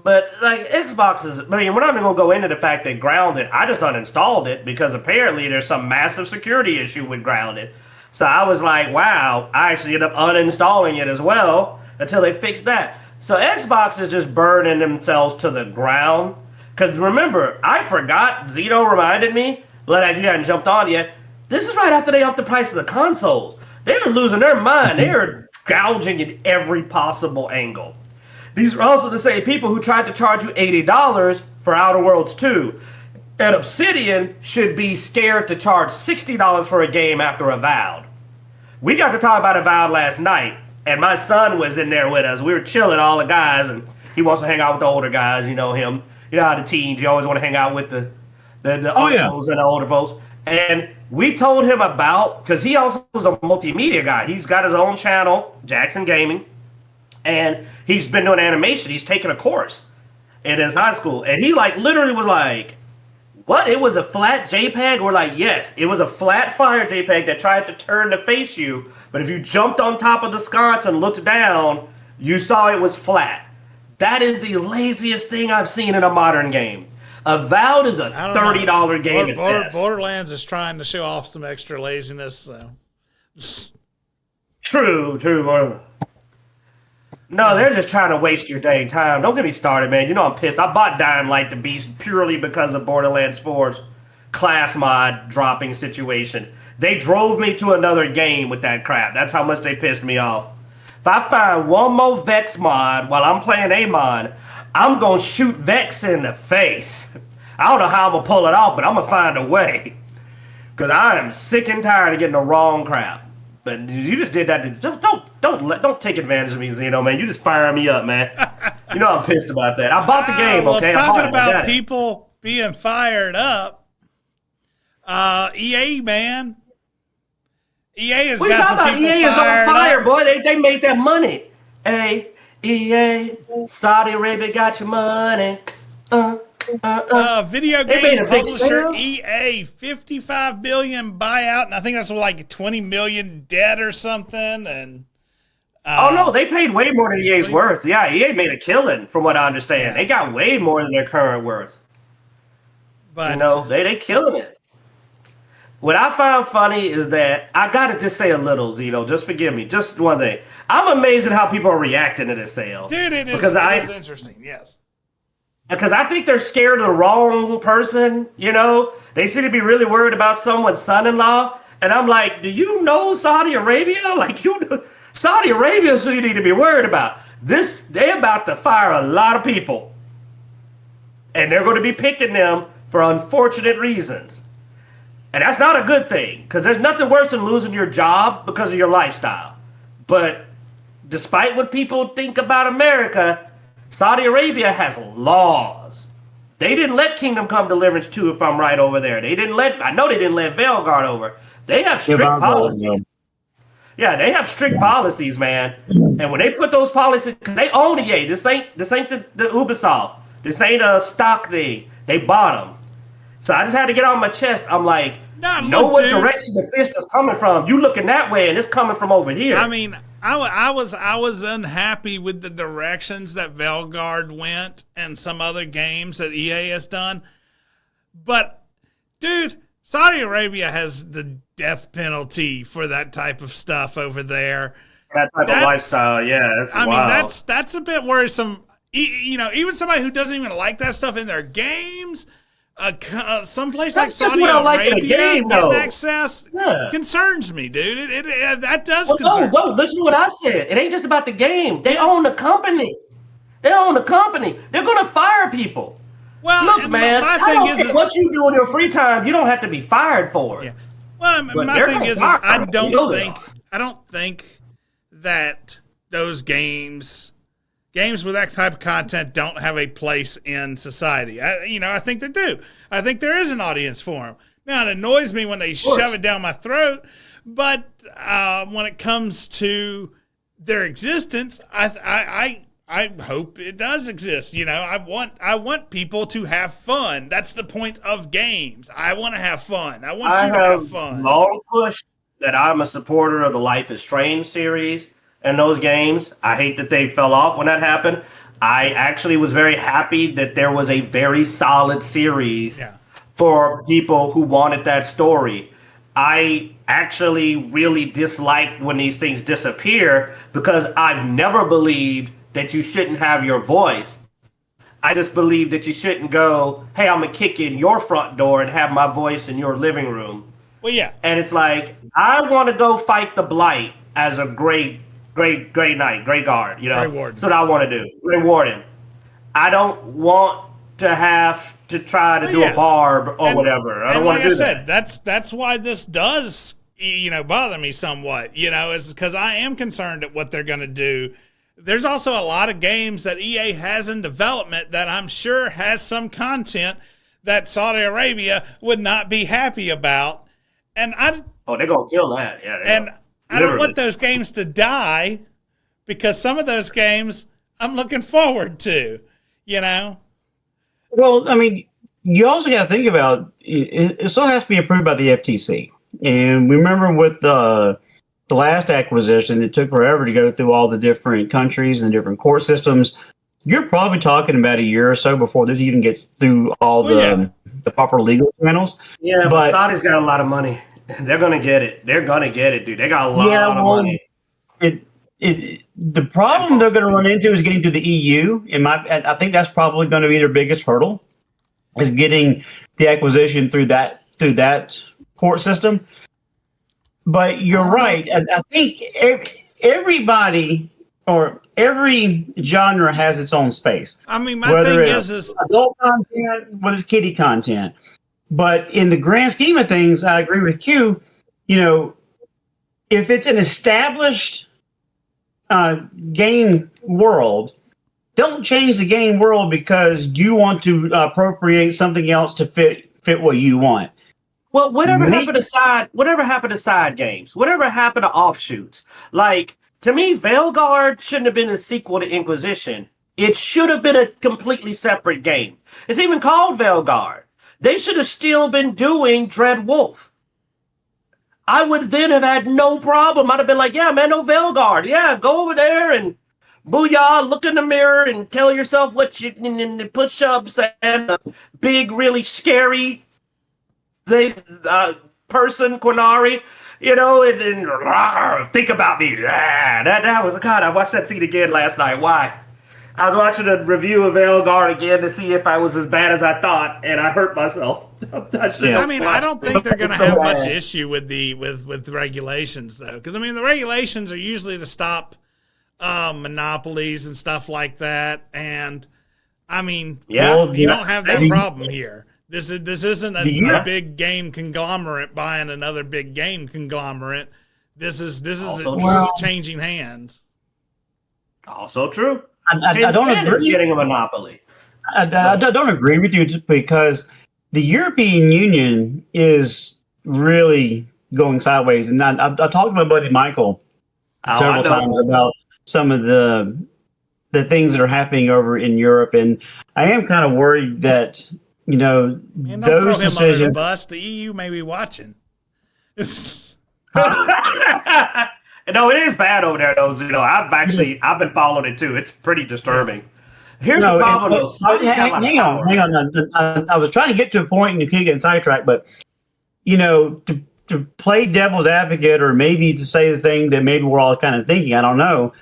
But like Xbox is, I mean, we're not even going to go into the fact that Grounded, I just uninstalled it because apparently there's some massive security issue with Grounded. So I was like, wow, I actually ended up uninstalling it as well until they fixed that. So Xbox is just burning themselves to the ground. Because remember, I forgot, Xeno reminded me, as you hadn't jumped on yet, this is right after they upped the price of the consoles. They were losing their mind. They are gouging in every possible angle. These are also the same people who tried to charge you $80 for Outer Worlds 2. And Obsidian should be scared to charge $60 for a game after Avowed. We got to talk about Avowed last night, and my son was in there with us. We were chilling, all the guys, and he wants to hang out with the older guys. You know him. You know how the teens, you always want to hang out with the uncles and the older folks. And we told him about, because he also was a multimedia guy. He's got his own channel, Jackson Gaming, and he's been doing animation. He's taken a course in his high school, and he like literally was like, what? It was a flat JPEG? We're like, yes, it was a flat fire JPEG that tried to turn to face you, but if you jumped on top of the sconce and looked down, you saw it was flat. That is the laziest thing I've seen in a modern game. Avowed is a $30 game at best. Borderlands is trying to show off some extra laziness. So. True. No, they're just trying to waste your dang time. Don't get me started, man. You know I'm pissed. I bought Dying Light the Beast purely because of Borderlands 4's class mod dropping situation. They drove me to another game with that crap. That's how much they pissed me off. If I find one more Vex mod while I'm playing a mod, I'm going to shoot Vex in the face. I don't know how I'm going to pull it off, but I'm going to find a way. Because I am sick and tired of getting the wrong crap. But you just did that. Don't take advantage of me, Xeno, man. You just firing me up, man. You know I'm pissed about that. I bought the game, okay? Talking about people being fired up, EA, man. EA has got some people EA is on fire, boy. They made that money. Hey, EA, Saudi Arabia got your money. Video game publisher EA, $55 billion buyout, and I think that's like $20 million debt or something. And oh no, they paid way more than EA's worth. Yeah, EA made a killing, from what I understand. Yeah. They got way more than their current worth. But you know, they killing it. What I found funny is that I gotta just say a little, Zeno. Just forgive me. Just one thing. I'm amazed at how people are reacting to this sale. Dude, it is interesting. Yes. Because I think they're scared of the wrong person, you know? They seem to be really worried about someone's son-in-law. And I'm like, do you know Saudi Arabia? Like, Saudi Arabia is who you need to be worried about. They're about to fire a lot of people. And they're going to be picking them for unfortunate reasons. And that's not a good thing, because there's nothing worse than losing your job because of your lifestyle. But despite what people think about America, Saudi Arabia has laws. They didn't let Kingdom Come Deliverance 2, if I'm right, over there. I know they didn't let Veilguard over. They have strict policies. Yeah, they have strict policies, man. And when they put those policies, they own EA. This ain't the Ubisoft. This ain't a stock thing. They bought them. So I just had to get on my chest. I'm like, what direction the fist is coming from. You looking that way, and it's coming from over here. I mean, I was unhappy with the directions that Veilguard went and some other games that EA has done. But, dude, Saudi Arabia has the death penalty for that type of stuff over there. That type of lifestyle, yeah. I mean, that's a bit worrisome. You know, even somebody who doesn't even like that stuff in their games, someplace like Saudi Arabia getting access concerns me, dude. That does concern me. No, listen to what I said. It ain't just about the game. They own the company. They're going to fire people. Well, look, man, I don't care what you do in your free time. You don't have to be fired for it. Yeah. Well, my thing is I don't think that those games with that type of content don't have a place in society. I think they do. I think there is an audience for them. Now, it annoys me when they shove it down my throat, but when it comes to their existence, I hope it does exist. You know, I want people to have fun. That's the point of games. I want to have fun. I want you to have fun. Long push that I'm a supporter of the Life is Strange series and those games. I hate that they fell off when that happened. I actually was very happy that there was a very solid series for people who wanted that story. I actually really dislike when these things disappear because I've never believed that you shouldn't have your voice. I just believe that you shouldn't go, hey, I'm going to kick in your front door and have my voice in your living room. Well, yeah. And it's like, I want to go fight the Blight as a great knight, great guard, you know. Grey Warden. That's what I want to do. Grey Warden. I don't want to have to try to do a barb or whatever. I don't want to do that. That's why this does, bother me somewhat, is because I am concerned at what they're going to do. There's also a lot of games that EA has in development that I'm sure has some content that Saudi Arabia would not be happy about. And they're gonna kill that. Yeah, and I don't want those games to die because some of those games I'm looking forward to. You know. Well, I mean, you also got to think about it still has to be approved by the FTC. And remember with the last acquisition, it took forever to go through all the different countries and the different court systems. You're probably talking about a year or so before this even gets through all the proper legal channels. Yeah, but Saudi's got a lot of money. They're gonna get it. They're gonna get it, dude. They got a lot of money. The problem they're going to run into is getting to the EU. I think that's probably going to be their biggest hurdle, is getting the acquisition through that court system. But you're right. I think everybody or every genre has its own space. I mean, my thing is adult content, whether it's kiddie content. But in the grand scheme of things, I agree with Q. You know, if it's an established game world, don't change the game world because you want to appropriate something else to fit what you want. Well, whatever happened to side games? Whatever happened to offshoots? Like, to me, Veilguard shouldn't have been a sequel to Inquisition. It should have been a completely separate game. It's even called Veilguard. They should have still been doing Dread Wolf. I would then have had no problem. I'd have been like, yeah, man, no Veilguard. Yeah, go over there and booyah, look in the mirror and tell yourself what you and push-ups and a big, really scary person, Quinari, you know, and think about me. That was, God, I watched that scene again last night. Why? I was watching a review of Veilguard again to see if I was as bad as I thought, and I hurt myself. I mean, I don't think they're going to have much issue with the regulations, though, because I mean, the regulations are usually to stop monopolies and stuff like that, and I mean, you don't have that problem here. This isn't a big game conglomerate buying another big game conglomerate. This is changing hands. Also true. I don't agree. Getting a monopoly. I don't agree with you just because the European Union is really going sideways. And I've talked to my buddy Michael several times about some of the things that are happening over in Europe, and I am kind of worried that those decisions. Under the bus. The EU may be watching. No, it is bad over there, though. I've been following it too. It's pretty disturbing. Here's the problem, though. Hang on. I was trying to get to a point and you keep getting sidetracked, but to play devil's advocate or maybe to say the thing that maybe we're all kind of thinking, I don't know.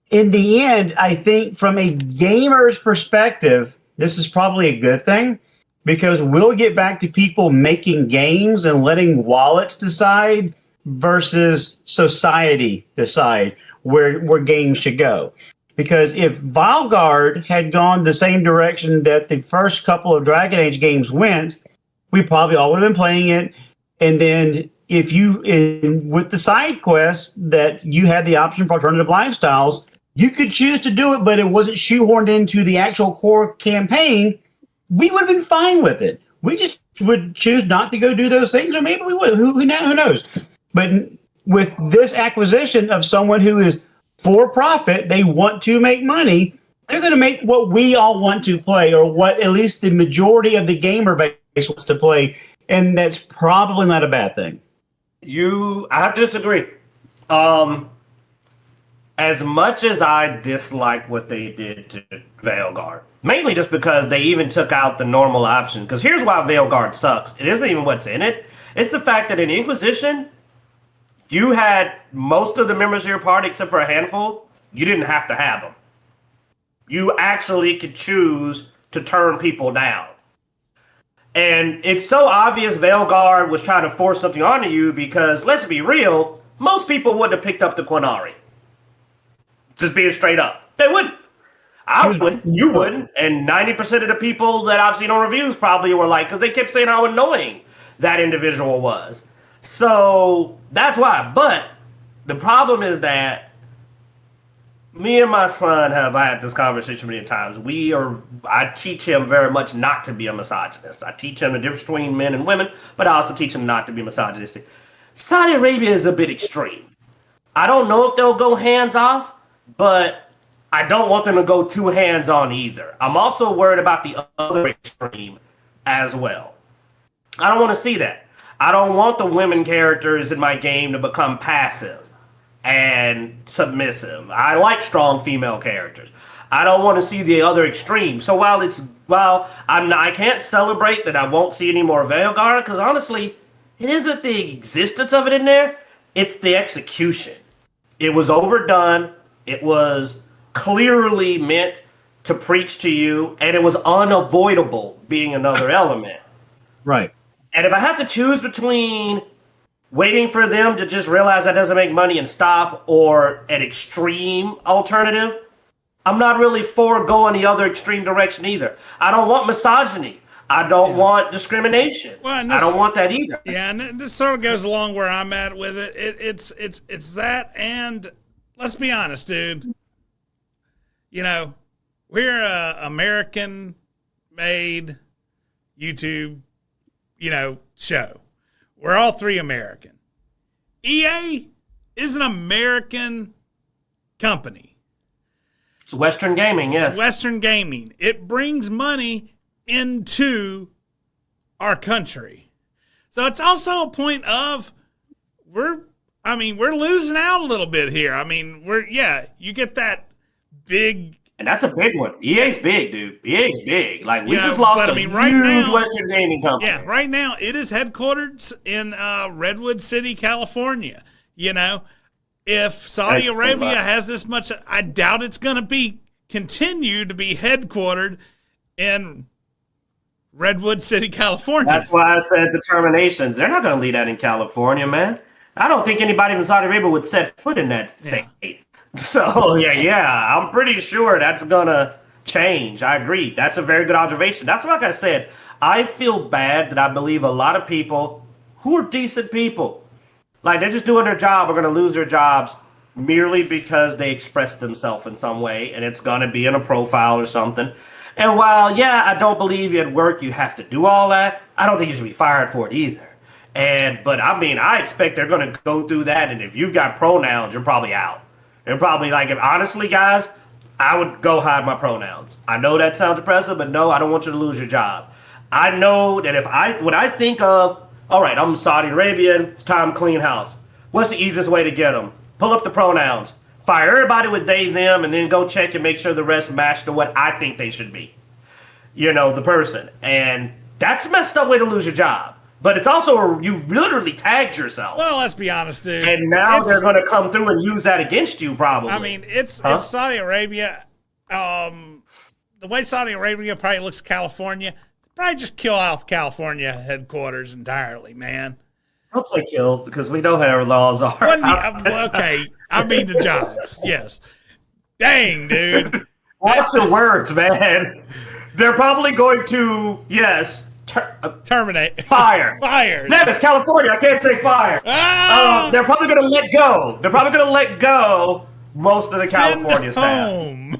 In the end, I think from a gamer's perspective, this is probably a good thing because we'll get back to people making games and letting wallets decide versus society decide where games should go. Because if Veilguard had gone the same direction that the first couple of Dragon Age games went, we probably all would have been playing it. And then if with the side quests that you had the option for alternative lifestyles, you could choose to do it, but it wasn't shoehorned into the actual core campaign, we would have been fine with it. We just would choose not to go do those things, or maybe we would. Who knows? But with this acquisition of someone who is for profit, they want to make money, they're going to make what we all want to play, or what at least the majority of the gamer base wants to play, and that's probably not a bad thing. I disagree. As much as I dislike what they did to Veilguard, mainly just because they even took out the normal option, because here's why Veilguard sucks. It isn't even what's in it. It's the fact that in Inquisition, you had most of the members of your party, except for a handful, you didn't have to have them. You actually could choose to turn people down. And it's so obvious Veilguard was trying to force something onto you because, let's be real, most people wouldn't have picked up the Quinari. Just being straight up. They wouldn't. I wouldn't. You wouldn't. And 90% of the people that I've seen on reviews probably were like, because they kept saying how annoying that individual was. So that's why. But the problem is that Me and my son have had this conversation many times. I teach him very much not to be a misogynist. I teach him the difference between men and women, but I also teach him not to be misogynistic. Saudi Arabia is a bit extreme. I don't know if they'll go hands off, but I don't want them to go too hands on either. I'm also worried about the other extreme as well. I don't want to see that. I don't want the women characters in my game to become passive and submissive. I like strong female characters. I don't want to see the other extreme. So I can't celebrate that I won't see any more Veilguard, because honestly, it isn't the existence of it in there, it's the execution. It was overdone. It was clearly meant to preach to you, and it was unavoidable being another element. Right. And if I have to choose between waiting for them to just realize that doesn't make money and stop, or an extreme alternative, I'm not really for going the other extreme direction either. I don't want misogyny. I don't want discrimination. I don't want that either. Yeah, and this sort of goes along where I'm at with it. It's that, and let's be honest, dude. You know, we're a American-made YouTube, show. We're all three American. EA is an American company. It's Western gaming, yes. It's Western gaming. It brings money into our country. So it's also a point of we're losing out a little bit here. I mean, you get that big. And that's a big one. EA's big, dude. EA's big. Like, we just lost a huge Western gaming company. Yeah, right now it is headquartered in Redwood City, California. If Saudi Arabia has this much, I doubt it's going to continue to be headquartered in Redwood City, California. That's why I said determinations. They're not going to leave that in California, man. I don't think anybody from Saudi Arabia would set foot in that state. Yeah. So, I'm pretty sure that's going to change. I agree. That's a very good observation. That's like I said, I feel bad that I believe a lot of people who are decent people, like they're just doing their job, are going to lose their jobs merely because they express themselves in some way, and it's going to be in a profile or something. And while, I don't believe at work you have to do all that, I don't think you should be fired for it either. But I expect they're going to go through that, and if you've got pronouns, you're probably out. They're probably like, honestly, guys, I would go hide my pronouns. I know that sounds oppressive, but no, I don't want you to lose your job. I know that when I think of, all right, I'm Saudi Arabian, it's time to clean house. What's the easiest way to get them? Pull up the pronouns. Fire everybody with they, them, and then go check and make sure the rest match to what I think they should be. The person. And that's a messed up way to lose your job. But it's also, you've literally tagged yourself. Well, let's be honest, dude. And now they're going to come through and use that against you, probably. I mean, it's Saudi Arabia. The way Saudi Arabia probably looks at California, probably just kill out California headquarters entirely, man. Don't say kill, because we know how our laws are. Okay, I mean the jobs, yes. Dang, dude. Watch the words, man. They're probably going to, terminate. Fire. Fire. Nevis, California. I can't say fire. They're probably going to let go. They're probably going to let go most of the California staff.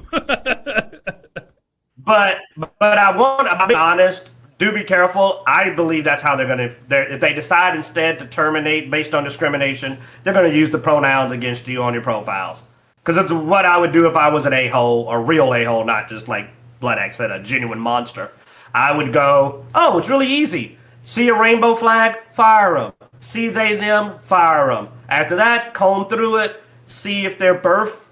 But I'll be honest. Do be careful. I believe that's how they're going to. If they decide instead to terminate based on discrimination, they're going to use the pronouns against you on your profiles. Because it's what I would do if I was an a-hole, a real a-hole, not just like Bloodaxe said, a genuine monster. I would go, it's really easy. See a rainbow flag? Fire them. See they, them? Fire them. After that, comb through it. See if their birth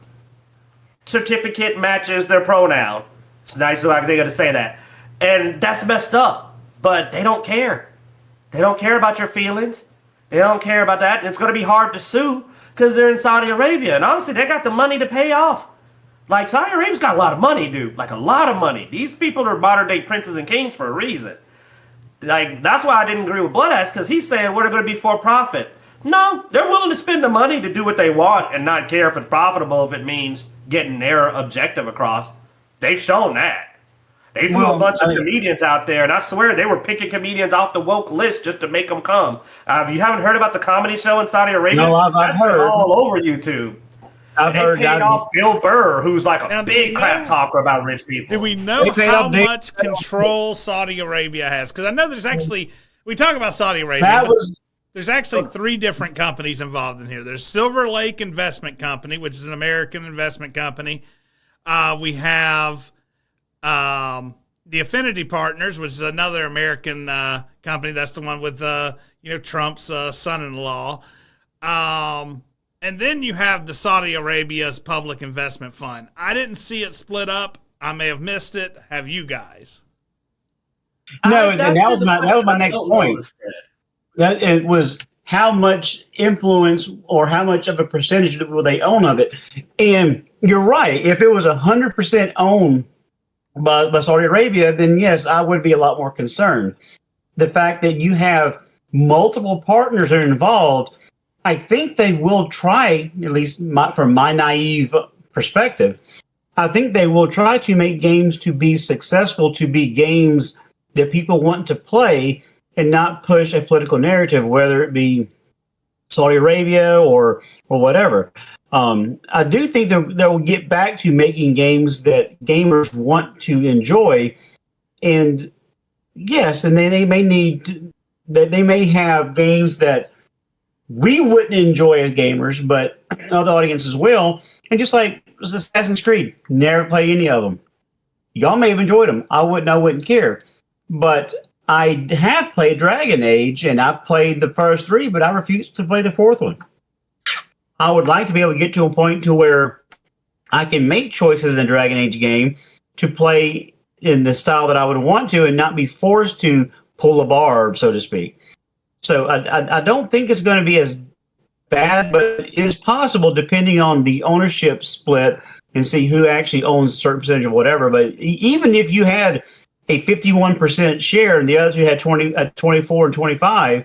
certificate matches their pronoun. It's nice like they're going to say that. And that's messed up. But they don't care. They don't care about your feelings. They don't care about that. And it's going to be hard to sue because they're in Saudi Arabia. And honestly, they got the money to pay off. Like, Saudi Arabia's got a lot of money, dude. Like, a lot of money. These people are modern-day princes and kings for a reason. Like, that's why I didn't agree with Bloodaxe, because he's saying we're going to be for profit. No, they're willing to spend the money to do what they want and not care if it's profitable, if it means getting their objective across. They've shown that. They flew a bunch of comedians out there, and I swear they were picking comedians off the woke list just to make them come. If you haven't heard about the comedy show in Saudi Arabia, no, I've heard. All over YouTube. I've They heard paid that. off Bill Burr, who's like a Now, big crap talker about rich people. Do we know They paid how off Dave- much control Saudi Arabia has? Because I know there's actually, we talk about Saudi Arabia, That but was there's actually 3 different companies involved in here. There's Silver Lake Investment Company, which is an American investment company. We have the Affinity Partners, which is another American company. That's the one with Trump's son-in-law. And then you have the Saudi Arabia's Public Investment Fund. I didn't see it split up. I may have missed it. Have you guys? no, and that was my next point. That it was how much influence or how much of a percentage will they own of it. And you're right. If it was 100% owned by Saudi Arabia, then yes, I would be a lot more concerned. The fact that you have multiple partners that are involved, I think they will try, at least from my naive perspective, I think they will try to make games to be successful, to be games that people want to play and not push a political narrative, whether it be Saudi Arabia or whatever. I do think that will get back to making games that gamers want to enjoy. And yes, and they may have games that we wouldn't enjoy as gamers, but other audiences will. And just like Assassin's Creed, never play any of them. Y'all may have enjoyed them. I wouldn't care. But I have played Dragon Age, and I've played the first 3, but I refuse to play the 4th one. I would like to be able to get to a point to where I can make choices in a Dragon Age game to play in the style that I would want to and not be forced to pull a barb, so to speak. So I don't think it's going to be as bad, but it is possible depending on the ownership split and see who actually owns a certain percentage of whatever. But even if you had a 51% share and the others who had 24 and 25,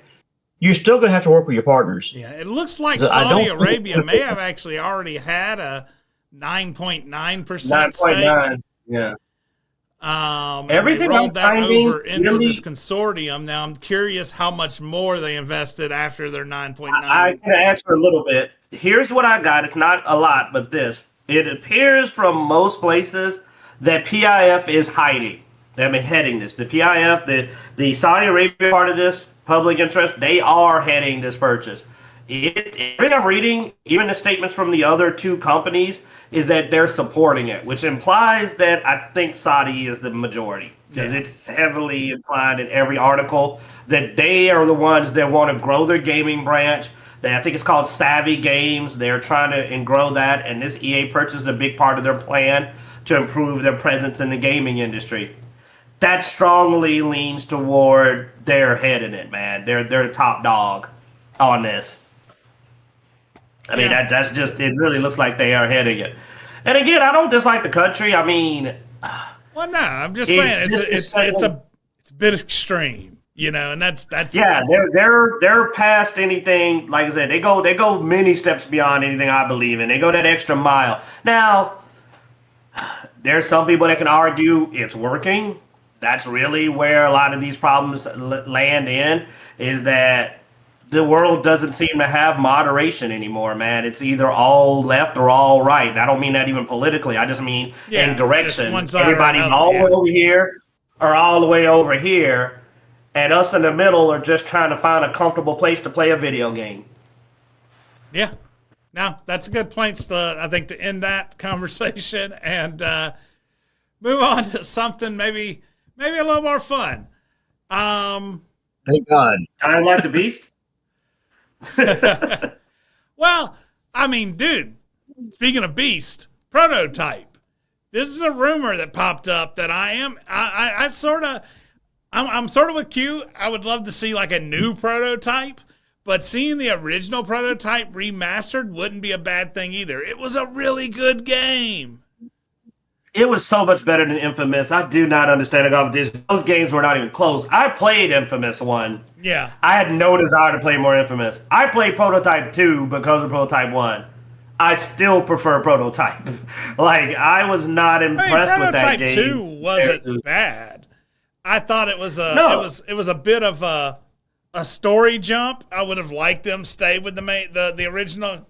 you're still going to have to work with your partners. Yeah, it looks like Saudi Arabia may have actually already had a 9.9% stake. 9.9, yeah. Everything rolled that over into this consortium. Now I'm curious how much more they invested after their 9.9. I can answer a little bit. Here's what I got. It's not a lot, but this. It appears from most places that PIF is hiding. They've been heading this. The PIF, the Saudi Arabia part of this public interest, they are heading this purchase. Everything I'm reading, even the statements from the other 2 companies, is that they're supporting it, which implies that I think Saudi is the majority. Because it's heavily implied in every article that they are the ones that want to grow their gaming branch. I think it's called Savvy Games. They're trying to grow that, and this EA purchase is a big part of their plan to improve their presence in the gaming industry. That strongly leans toward they're heading it, man. They're the top dog on this. I mean, that's just, it really looks like they are heading it. And again, I don't dislike the country. I mean, well, no, I'm just saying it's a bit extreme, and that's yeah, they're past anything. Like I said, they go many steps beyond anything I believe in. They go that extra mile. Now, there's some people that can argue it's working. That's really where a lot of these problems land in, is that the world doesn't seem to have moderation anymore, man. It's either all left or all right. And I don't mean that even politically. I just mean in direction. Everybody's all the way over here or all the way over here. And us in the middle are just trying to find a comfortable place to play a video game. Yeah. Now, that's a good point, I think, to end that conversation and move on to something maybe a little more fun. Thank God. I like the Beast. Well, I mean, dude, speaking of Beast, prototype. This is a rumor that popped up that I'm sort of with Q. I would love to see like a new prototype, but seeing the original prototype remastered wouldn't be a bad thing either. It was a really good game. It was so much better than Infamous. I do not understand those games were not even close. I played Infamous 1. Yeah. I had no desire to play more Infamous. I played Prototype 2 because of Prototype 1. I still prefer Prototype. Like, I was not impressed with that game. Prototype 2 wasn't bad. I thought it was it was a bit of a story jump. I would have liked them stay with the original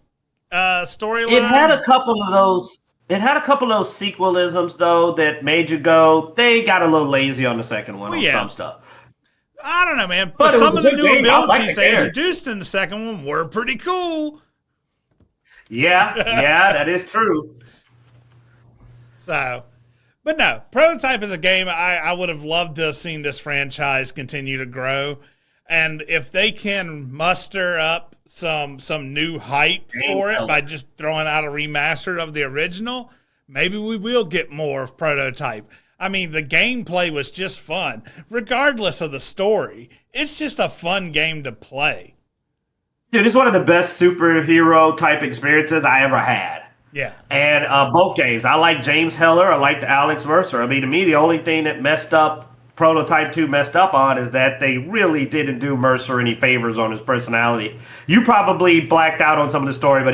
storyline. It had a couple of those. It had a couple of those sequelisms though that made you go. They got a little lazy on the second one on some stuff. I don't know, man. But it was some a of the good new game. I like abilities the they character. introduced in the second one were pretty cool. Yeah, that is true. So, but no, Prototype is a game I would have loved to have seen this franchise continue to grow. And if they can muster up some new hype for it by just throwing out a remaster of the original, maybe we will get more of Prototype. I mean, the gameplay was just fun. Regardless of the story, it's just a fun game to play. Dude, it's one of the best superhero type experiences I ever had. Yeah. And both games. I like James Heller. I like Alex Mercer. I mean, to me, the only thing that Prototype 2 messed up on is that they really didn't do Mercer any favors on his personality. You probably blacked out on some of the story, but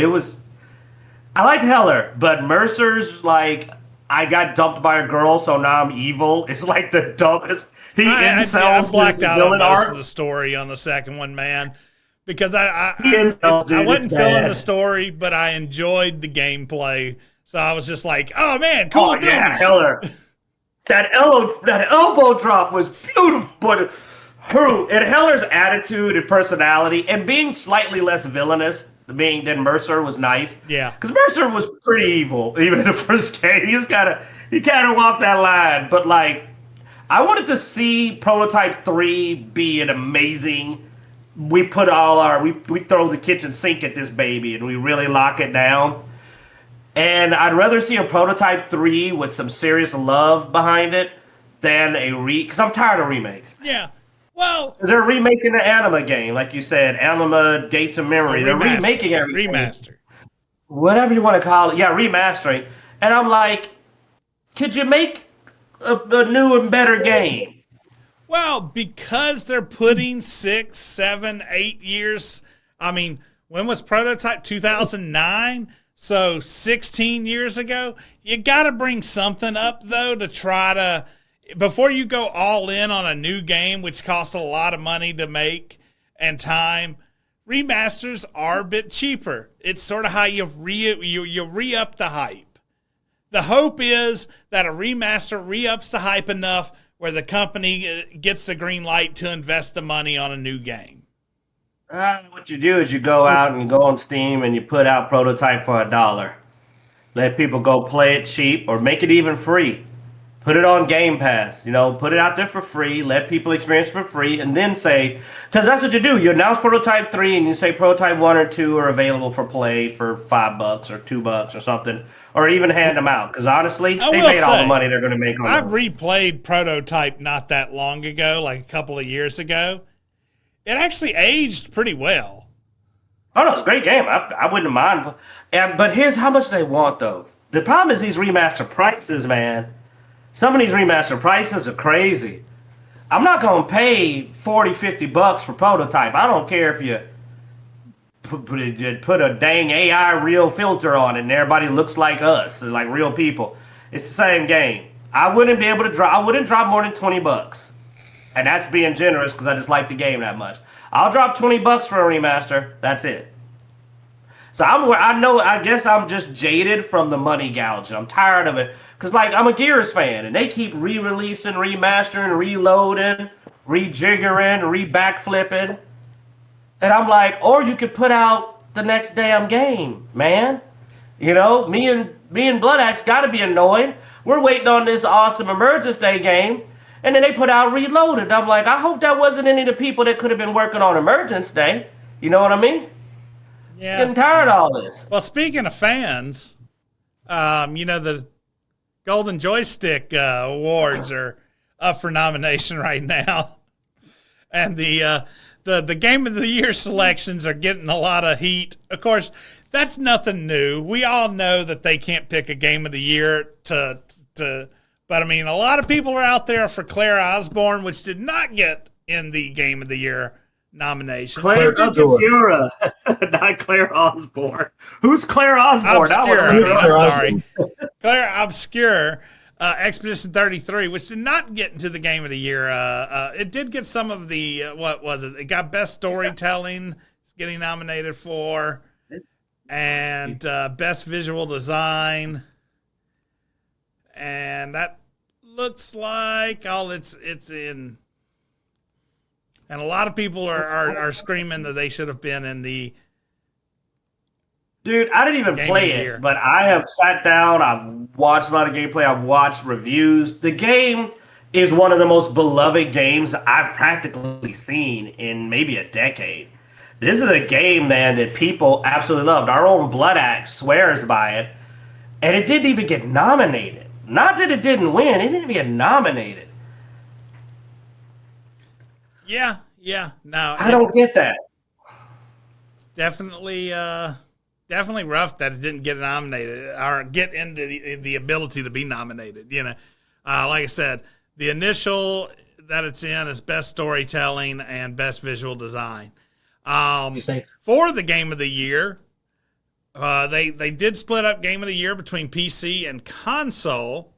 I liked Heller, but Mercer's like, I got dumped by a girl, so now I'm evil. It's like the dumbest. I blacked out on most of the story on the second one, man. Because I wasn't feeling the story, but I enjoyed the gameplay. So I was just like, oh man, cool. Oh, yeah, Heller. That elbow drop was beautiful. But and Heller's attitude and personality and being slightly less villainous than Mercer was nice. Yeah. Because Mercer was pretty evil, even in the first game. He kind of walked that line. But like, I wanted to see Prototype 3 be an amazing. We put we throw the kitchen sink at this baby and we really lock it down. And I'd rather see a Prototype 3 with some serious love behind it than because I'm tired of remakes. Yeah. Well, they're remaking the Anima game, like you said, Anima Gates of Memory. They're remaking everything. Remaster. Whatever you want to call it. Yeah, remastering. And I'm like, could you make a new and better game? Well, because they're putting 6, 7, 8 years. I mean, when was Prototype? 2009? So 16 years ago. You got to bring something up, though, to try to, before you go all in on a new game, which costs a lot of money to make and time, remasters are a bit cheaper. It's sort of how you re-up the hype. The hope is that a remaster re-ups the hype enough where the company gets the green light to invest the money on a new game. What you do is you go out and you go on Steam and you put out Prototype for $1. Let people go play it cheap or make it even free. Put it on Game Pass, put it out there for free, let people experience it for free, and then say, because that's what you do. You announce Prototype 3 and you say Prototype 1 or 2 are available for play for $5 or $2 or something, or even hand them out. Because honestly, they made all the money they're going to make on I replayed Prototype not that long ago, like a couple of years ago. It actually aged pretty well. Oh, no, it's a great game. I wouldn't mind. But here's how much they want, though. The problem is these remaster prices, man. Some of these remaster prices are crazy. I'm not going to pay $40, $50 for Prototype. I don't care if you put a dang AI real filter on it and everybody looks like us, like real people. It's the same game. I wouldn't drop more than $20. And that's being generous because I just like the game that much. I'll drop $20 for a remaster. That's it. So I guess I'm just jaded from the money gouging. I'm tired of it. Because, I'm a Gears fan, and they keep re-releasing, remastering, reloading, rejiggering, re-backflipping. And I'm like, or you could put out the next damn game, man. Me and Bloodaxe got to be annoyed. We're waiting on this awesome Emergence Day game, and then they put out Reloaded. I'm like, I hope that wasn't any of the people that could have been working on Emergence Day. You know what I mean? Yeah. Getting tired of all this. Well, speaking of fans, the Golden Joystick Awards are up for nomination right now. And the Game of the Year selections are getting a lot of heat. Of course, that's nothing new. We all know that they can't pick a Game of the Year but I mean, a lot of people are out there for Claire Osborne, which did not get in the Game of the Year nomination. Claire Obscura, not Claire Osborne. Who's Claire Osborne? I'm sorry. Claire Obscure, Expedition 33, which did not get into the Game of the Year. It did get some of the, what was it? It got Best Storytelling. It's getting nominated for. and best visual design. And that looks like it's in. And a lot of people are screaming that they should have been in the. Dude, I didn't even play it, but I have sat down. I've watched a lot of gameplay. I've watched reviews. The game is one of the most beloved games I've practically seen in maybe a decade. This is a game, man, that people absolutely loved. Our own Bloodaxe swears by it, and it didn't even get nominated. Not that it didn't win, it didn't even get nominated. Yeah, no. I don't get that. Definitely rough that it didn't get nominated or get into the ability to be nominated. You know, like I said, the initial that it's in is best storytelling and best visual design. For the game of the year, they did split up game of the year between PC and console,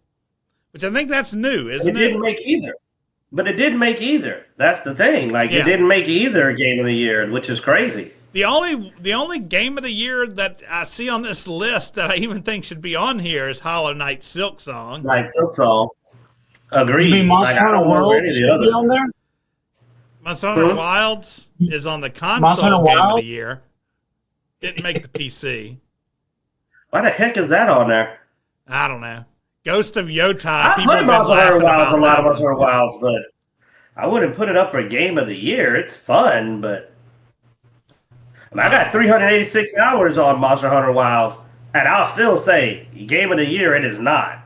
which I think that's new, isn't it? It didn't make either. But it didn't make either. That's the thing. Like, it didn't make either game of the year, which is crazy. The only game of the year that I see on this list that I even think should be on here is Hollow Knight Silksong. Like Silksong. Agreed. You mean Monster Hunter World should be on there? Monster Hunter Wilds is on the console game of the year. Didn't make the PC. Why the heck is that on there? I don't know. Ghost of Yotai. I People put have been Monster Hunter laughing Wilds, about a lot of that Monster Hunter Wilds, but I wouldn't put it up for game of the year. It's fun, but I got 386 hours on Monster Hunter Wilds, and I'll still say game of the year. It is not.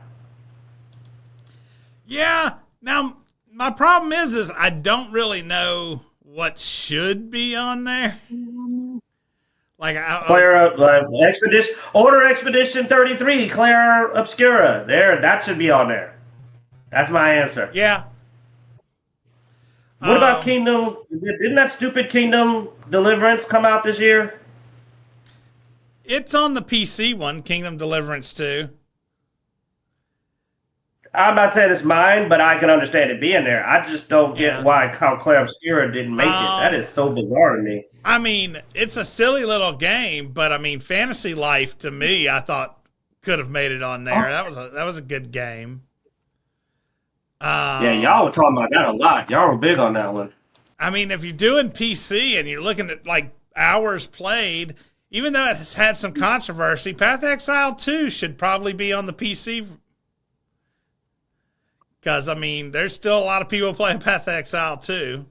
Yeah. Now my problem is I don't really know what should be on there. Like Clara Expedition, Order Expedition 33, Clara Obscura. There, that should be on there. That's my answer. Yeah. What about Kingdom? Didn't that stupid Kingdom Deliverance come out this year? It's on the PC one, Kingdom Deliverance 2. I'm not saying it's mine, but I can understand it being there. I just don't get why Clara Obscura didn't make it. That is so bizarre to me. I mean, it's a silly little game, but I mean, Fantasy Life to me, I thought could have made it on there. That was a good game. Yeah, y'all were talking about that a lot. Y'all were big on that one. I mean, if you're doing PC and you're looking at like hours played, even though it has had some controversy, Path of Exile 2 should probably be on the PC. Because, I mean, there's still a lot of people playing Path of Exile 2.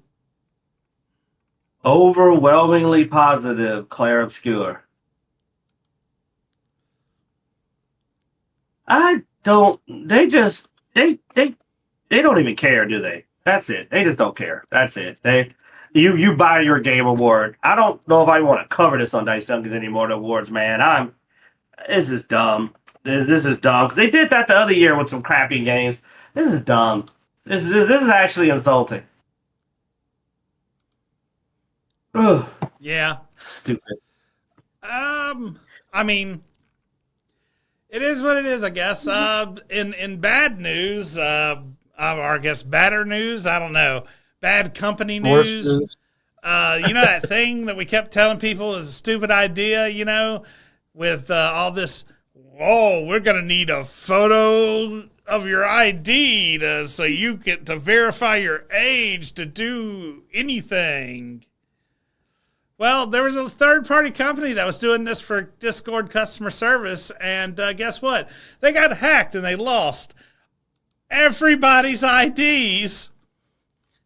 Overwhelmingly positive, Claire Obscure. They don't even care, do they? That's it. They just don't care. That's it. You buy your game award. I don't know if I want to cover this on Dicejunkies anymore, the awards, man. This is dumb. This is dumb. Because they did that the other year with some crappy games. This is dumb. This is actually insulting. Ugh. Yeah. Stupid. I mean, it is what it is, I guess. In bad news, or I guess badder news, I don't know. Bad company news. You know that thing that we kept telling people is a stupid idea, you know, with all this, we're going to need a photo of your ID so you get to verify your age to do anything. Well, there was a third-party company that was doing this for Discord customer service, and guess what? They got hacked, and they lost everybody's IDs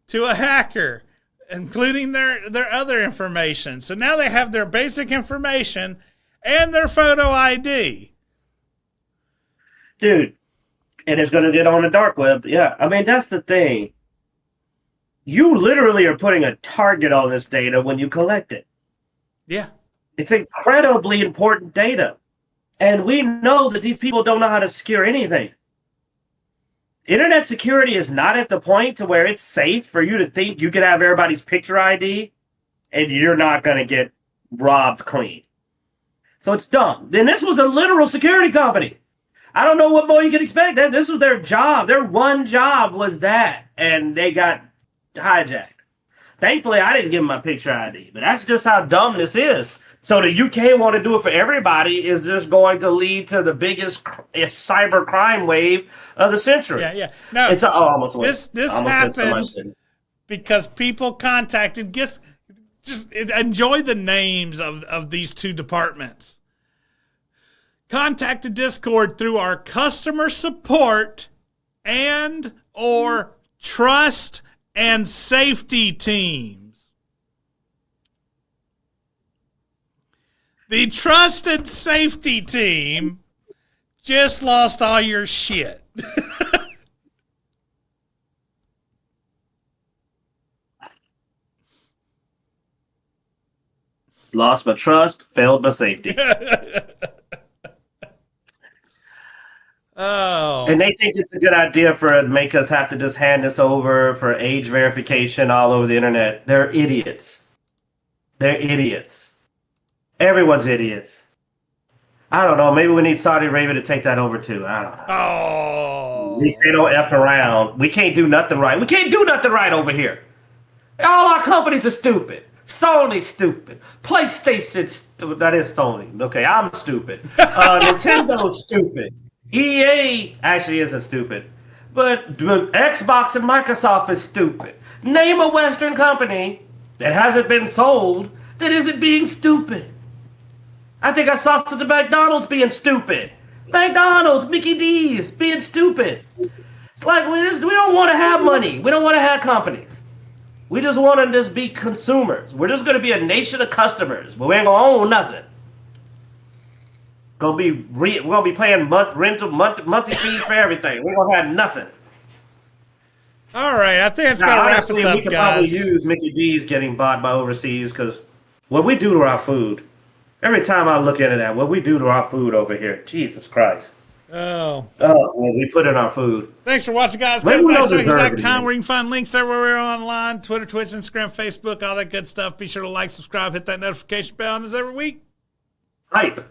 to a hacker, including their other information. So now they have their basic information and their photo ID. Dude, and it's going to get on the dark web. Yeah, I mean, that's the thing. You literally are putting a target on this data when you collect it. Yeah. It's incredibly important data. And we know that these people don't know how to secure anything. Internet security is not at the point to where it's safe for you to think you can have everybody's picture ID and you're not going to get robbed clean. So it's dumb. Then this was a literal security company. I don't know what more you can expect. This was their job. Their one job was that. And they got hijacked. Thankfully, I didn't give them my picture ID. But that's just how dumb this is. So the UK want to do it for everybody is just going to lead to the biggest cyber crime wave of the century. Yeah. No, it's almost this happened because people contacted. Just enjoy the names of these two departments. Contacted Discord through our customer support and or trust and safety teams. The trust and safety team just lost all your shit. Lost my trust, failed my safety. Oh. And they think it's a good idea for make us have to just hand this over for age verification all over the internet. They're idiots. They're idiots. Everyone's idiots. I don't know. Maybe we need Saudi Arabia to take that over too. I don't know. Oh. At least they don't F around. We can't do nothing right. We can't do nothing right over here. All our companies are stupid. Sony's stupid. PlayStation's that is Sony. Okay, I'm stupid. Nintendo's stupid. EA actually isn't stupid. But Xbox and Microsoft is stupid. Name a Western company that hasn't been sold that isn't being stupid. I think I saw some of the McDonald's being stupid. McDonald's, Mickey D's being stupid. It's like we don't want to have money. We don't want to have companies. We just want to just be consumers. We're just going to be a nation of customers, but we ain't gonna own nothing. We're gonna be paying monthly fees for everything. We're gonna have nothing. All right, I think it's gonna wrap us up, we could guys. probably use Mickey D's getting bought by overseas because what we do to our food. Every time I look into that, what we do to our food over here, Jesus Christ. Oh. What we put in our food. Thanks for watching, guys. Maybe Go we to don't deserve it, PlayStation.com where you can find links everywhere online. Twitter, Twitch, Instagram, Facebook, all that good stuff. Be sure to like, subscribe, hit that notification bell, and as every week. Hype.